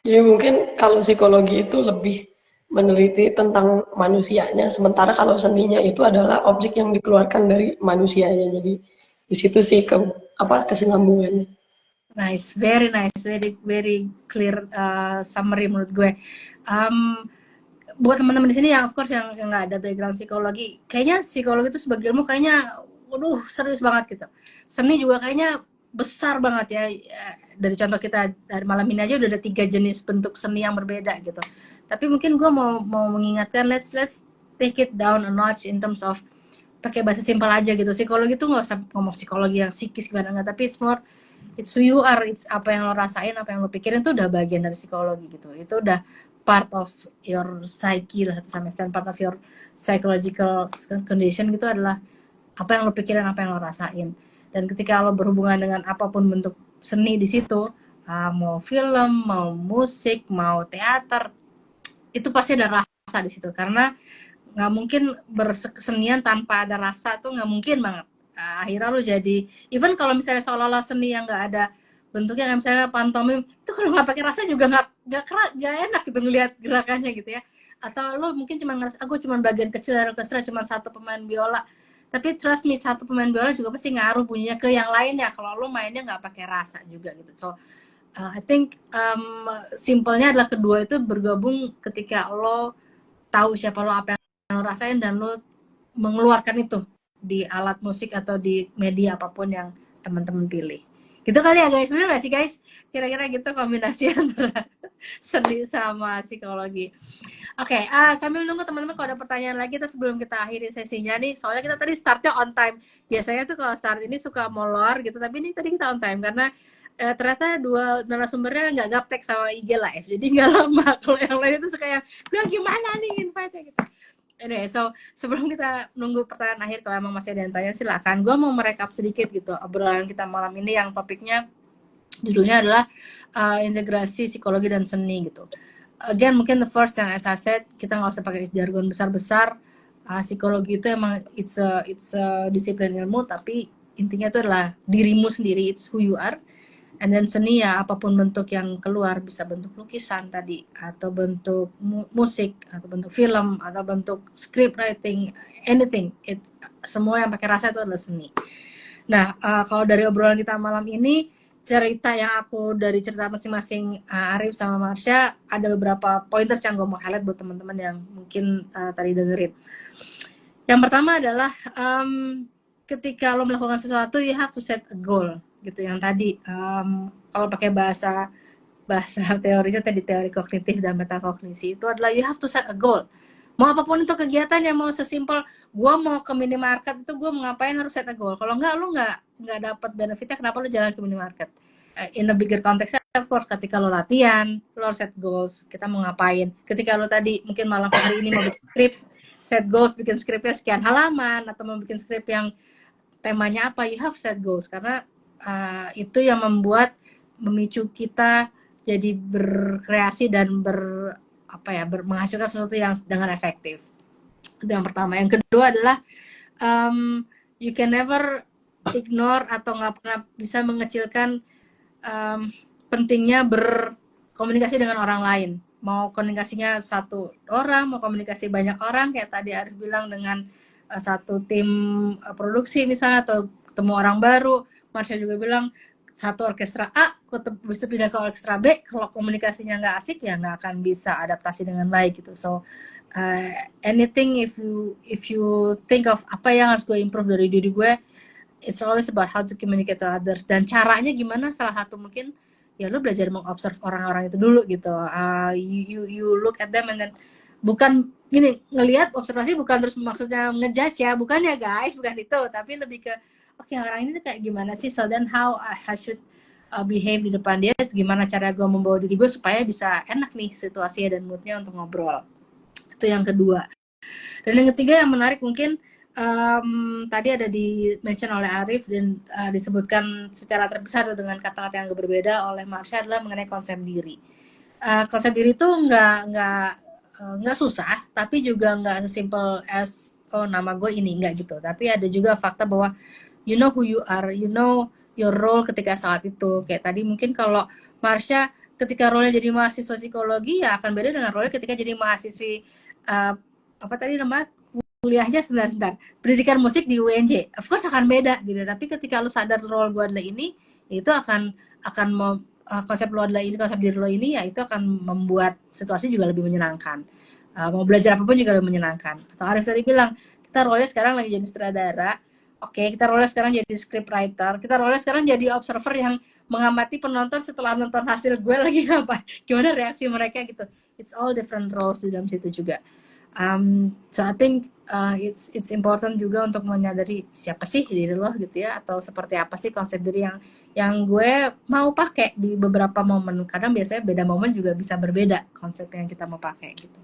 Jadi mungkin kalau psikologi itu lebih meneliti tentang manusianya, sementara kalau seninya itu adalah objek yang dikeluarkan dari manusianya. Jadi di situ sih kesinambungannya. Nice, very clear summary menurut gue. Buat teman-teman di sini yang of course yang nggak ada background psikologi, kayaknya psikologi itu sebagai ilmu kayaknya, waduh serius banget gitu. Seni juga kayaknya besar banget ya. Dari contoh kita dari malam ini aja udah ada 3 jenis bentuk seni yang berbeda gitu. Tapi mungkin gue mau mengingatkan, let's take it down a notch in terms of pakai bahasa simpel aja gitu. Psikologi itu nggak usah ngomong psikologi yang psikis gimana, nggak, tapi it's who you are, it's apa yang lo rasain, apa yang lo pikirin tuh udah bagian dari psikologi gitu. Itu udah part of your psyche lah, satu sama extent part of your psychological condition gitu, adalah apa yang lo pikirin, apa yang lo rasain. Dan ketika lo berhubungan dengan apapun bentuk seni di situ, mau film, mau musik, mau teater, itu pasti ada rasa di situ, karena nggak mungkin berkesenian tanpa ada rasa, tuh nggak mungkin banget. Akhirnya lo jadi, even kalau misalnya seolah-olah seni yang nggak ada bentuknya, kayak misalnya pantomim itu, kalau nggak pakai rasa juga nggak enak gitu ngelihat gerakannya gitu ya. Atau lo mungkin cuma ngerasa, aku cuma bagian kecil dari orkestra, cuma satu pemain biola, tapi trust me, satu pemain biola juga pasti ngaruh bunyinya ke yang lainnya kalau lo mainnya nggak pakai rasa juga gitu. So I think simpelnya adalah kedua itu bergabung ketika lo tahu siapa lo, apa yang lo rasain, dan lo mengeluarkan itu di alat musik atau di media apapun yang teman-teman pilih. Gitu kali ya guys, bener gak sih guys? Kira-kira gitu kombinasi antara seni sama psikologi. Oke, sambil nunggu teman-teman kalau ada pertanyaan lagi, kita sebelum kita akhiri sesinya nih, soalnya kita tadi startnya on time. Biasanya tuh kalau start ini suka molor gitu, tapi ini tadi kita on time karena ternyata dua narasumbernya nggak gaptek sama IG live, jadi nggak lama. Kalau yang lain itu suka yang, gue gimana nih invite-nya gitu. Anyway, so sebelum kita nunggu pertanyaan akhir, kalau emang masih ada yang tanya silakan. Gue mau merekap sedikit gitu obrolan kita malam ini yang topiknya Judulnya adalah integrasi psikologi dan seni gitu. Again, mungkin the first yang as I said, kita nggak usah pakai jargon besar-besar. Psikologi itu emang it's a disiplin ilmu, tapi intinya itu adalah dirimu sendiri, it's who you are. And then seni ya apapun bentuk yang keluar, bisa bentuk lukisan tadi, atau bentuk musik, atau bentuk film, atau bentuk script writing, anything. It's semua yang pakai rasa itu adalah seni. Nah, kalau dari obrolan kita malam ini, cerita yang aku dari cerita masing-masing Arif sama Marsha, ada beberapa pointers yang gue mau highlight buat teman-teman yang mungkin tadi dengerin. Yang pertama adalah ketika lo melakukan sesuatu, you have to set a goal gitu. Yang tadi kalau pakai bahasa teorinya tadi, teori kognitif dan metakognisi, itu adalah you have to set a goal. Mau apapun itu kegiatan yang mau sesimpel gue mau ke minimarket, itu gue mau ngapain harus set a goal. Kalau enggak, lo nggak dapat benefitnya, kenapa lo jalan ke minimarket? In the bigger context, of course, ketika lo latihan, lo harus set goals, kita mau ngapain. Ketika lo tadi mungkin malam hari ini mau bikin script, set goals, bikin scriptnya sekian halaman, atau mau bikin script yang temanya apa, you have set goals. Karena itu yang memicu kita jadi berkreasi dan menghasilkan sesuatu yang dengan efektif. Itu yang pertama. Yang kedua adalah you can never ignore atau nggak pernah bisa mengecilkan pentingnya berkomunikasi dengan orang lain. Mau komunikasinya satu orang, mau komunikasi banyak orang, kayak tadi Arif bilang dengan satu tim produksi misalnya, atau ketemu orang baru. Marsha juga bilang satu orkestra A, bisa pindah ke orkestra B, kalau komunikasinya nggak asik ya nggak akan bisa adaptasi dengan baik gitu. So anything if you think of apa yang harus gue improve dari diri gue, it's always about how to communicate to others. Dan caranya gimana? Salah satu mungkin ya lu belajar mengobserv orang-orang itu dulu gitu. You look at them and then, bukan gini, ngelihat observasi bukan terus maksudnya ngejudge ya, bukan ya guys, bukan itu, tapi lebih ke oke, orang ini tuh kayak gimana sih, so then how I should behave di depan dia, gimana cara gue membawa diri gue supaya bisa enak nih situasinya dan moodnya untuk ngobrol. Itu yang kedua. Dan yang ketiga yang menarik mungkin tadi ada di mention oleh Arif dan disebutkan secara terpisah dengan kata-kata yang berbeda oleh Marsha, adalah mengenai konsep diri. Konsep diri itu nggak susah, tapi juga nggak sesimpel as oh nama gue ini, nggak gitu. Tapi ada juga fakta bahwa you know who you are, you know your role ketika saat itu. Kayak tadi mungkin kalau Marsha ketika role jadi mahasiswa psikologi ya akan beda dengan role ketika jadi mahasiswi apa tadi nama kuliahnya sebentar pendidikan musik di UNJ. Of course akan beda gitu. Tapi ketika lu sadar role gue adalah ini, itu akan konsep lo adalah ini, konsep diri lo ini, ya itu akan membuat situasi juga lebih menyenangkan. Mau belajar apapun juga lebih menyenangkan. Atau Arif tadi bilang, kita role sekarang lagi jadi sutradara. Oke, kita role sekarang jadi script writer. Kita role sekarang jadi observer yang mengamati penonton setelah nonton hasil gue lagi apa. Gimana reaksi mereka gitu. It's all different roles di dalam situ juga. So I think it's important juga untuk menyadari siapa sih diri lo gitu ya, atau seperti apa sih konsep diri yang gue mau pakai di beberapa momen. Kadang biasanya beda momen juga bisa berbeda konsep yang kita mau pakai gitu.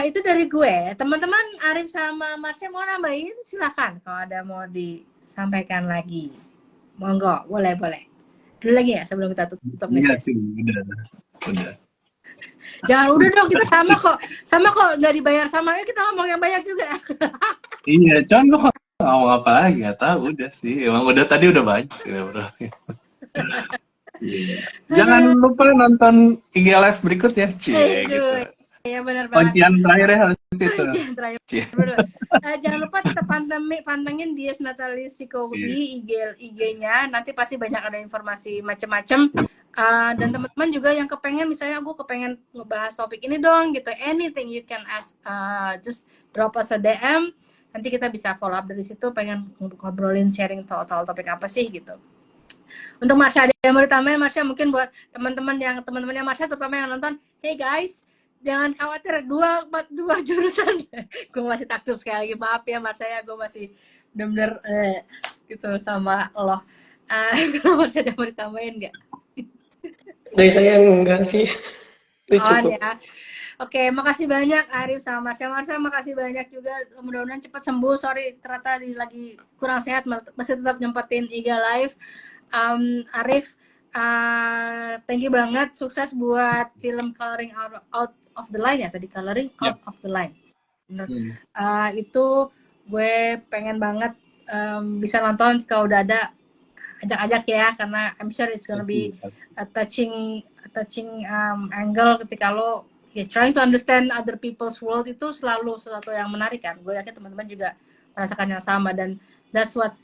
Itu dari gue. Teman-teman Arif sama Marsha mau nambahin, silakan kalau ada mau disampaikan lagi. Monggo, boleh. Ada lagi ya sebelum kita tutup nih? Iya sih, udah. Jangan, udah dong, kita sama kok nggak dibayar sama, ya kita ngomong yang banyak juga. Iya, cuman lo mau apa lagi, nggak tahu, udah sih, emang udah tadi udah banyak ya bro. Jangan lupa nonton IG Live berikut ya, gitu. Ya benar banget. Kuncian terakhir ya harus itu. Kuncian terakhir. Jangan lupa tetap pantengin Dies Natalis Psikologi IG-nya. Nanti pasti banyak ada informasi macam-macam. Dan teman-teman juga yang kepengen, misalnya gue kepengen ngebahas topik ini dong gitu. Anything you can ask, just drop us a DM. Nanti kita bisa follow up dari situ. Pengen ngobrolin, sharing soal topik apa sih gitu. Untuk Marsha ada yang mau ditambahin, Marsha, mungkin buat teman-temannya Marsha terutama yang nonton, hey guys, jangan khawatir, dua jurusan. Gue masih takjub sekali lagi, maaf ya Marsha ya, gue masih bener-bener gitu sama lo. Kalau Marsha ada mau ditambahin nggak? Dari saya enggak sih. Cukup. Ya. Oke, makasih banyak Arif sama Marsha. Marsha, makasih banyak juga. Mudah-mudahan cepat sembuh. Sorry, ternyata lagi kurang sehat, masih tetap nyempetin IG Live. Arif, Thank you banget, sukses buat film Coloring Out of the Line ya tadi, Coloring Out of the Line. Bener. Itu gue pengen banget bisa nonton kalau udah ada, ajak-ajak ya, karena I'm sure it's gonna be a touching angle ketika lo trying to understand other people's world. Itu selalu sesuatu yang menarik kan. Gue yakin teman-teman juga merasakan yang sama, dan that's what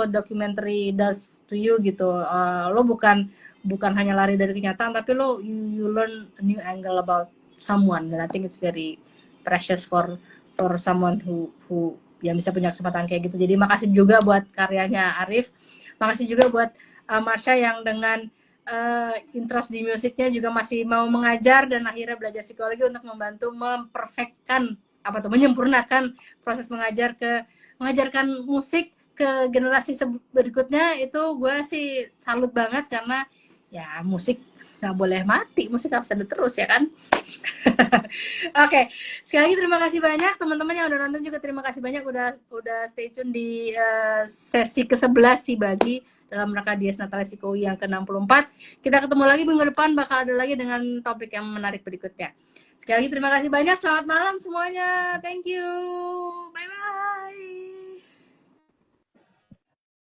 documentary does to you gitu. Lo bukan hanya lari dari kenyataan, tapi lo you learn a new angle about someone, and I think it's very precious for someone who yang bisa punya kesempatan kayak gitu. Jadi makasih juga buat karyanya Arif, makasih juga buat Marsha yang dengan interest di musiknya juga masih mau mengajar dan akhirnya belajar psikologi untuk membantu menyempurnakan proses mengajarkan musik ke generasi berikutnya. Itu gue sih salut banget, karena ya musik nggak boleh mati, musik harus ada terus ya kan. Oke, sekali lagi terima kasih banyak teman-teman yang udah nonton, juga terima kasih banyak udah stay tune di sesi ke-11 si Bagi dalam rangka Dies Natalis Ikoui yang ke-64. Kita ketemu lagi minggu depan, bakal ada lagi dengan topik yang menarik berikutnya. Sekali lagi terima kasih banyak, selamat malam semuanya, thank you, bye bye.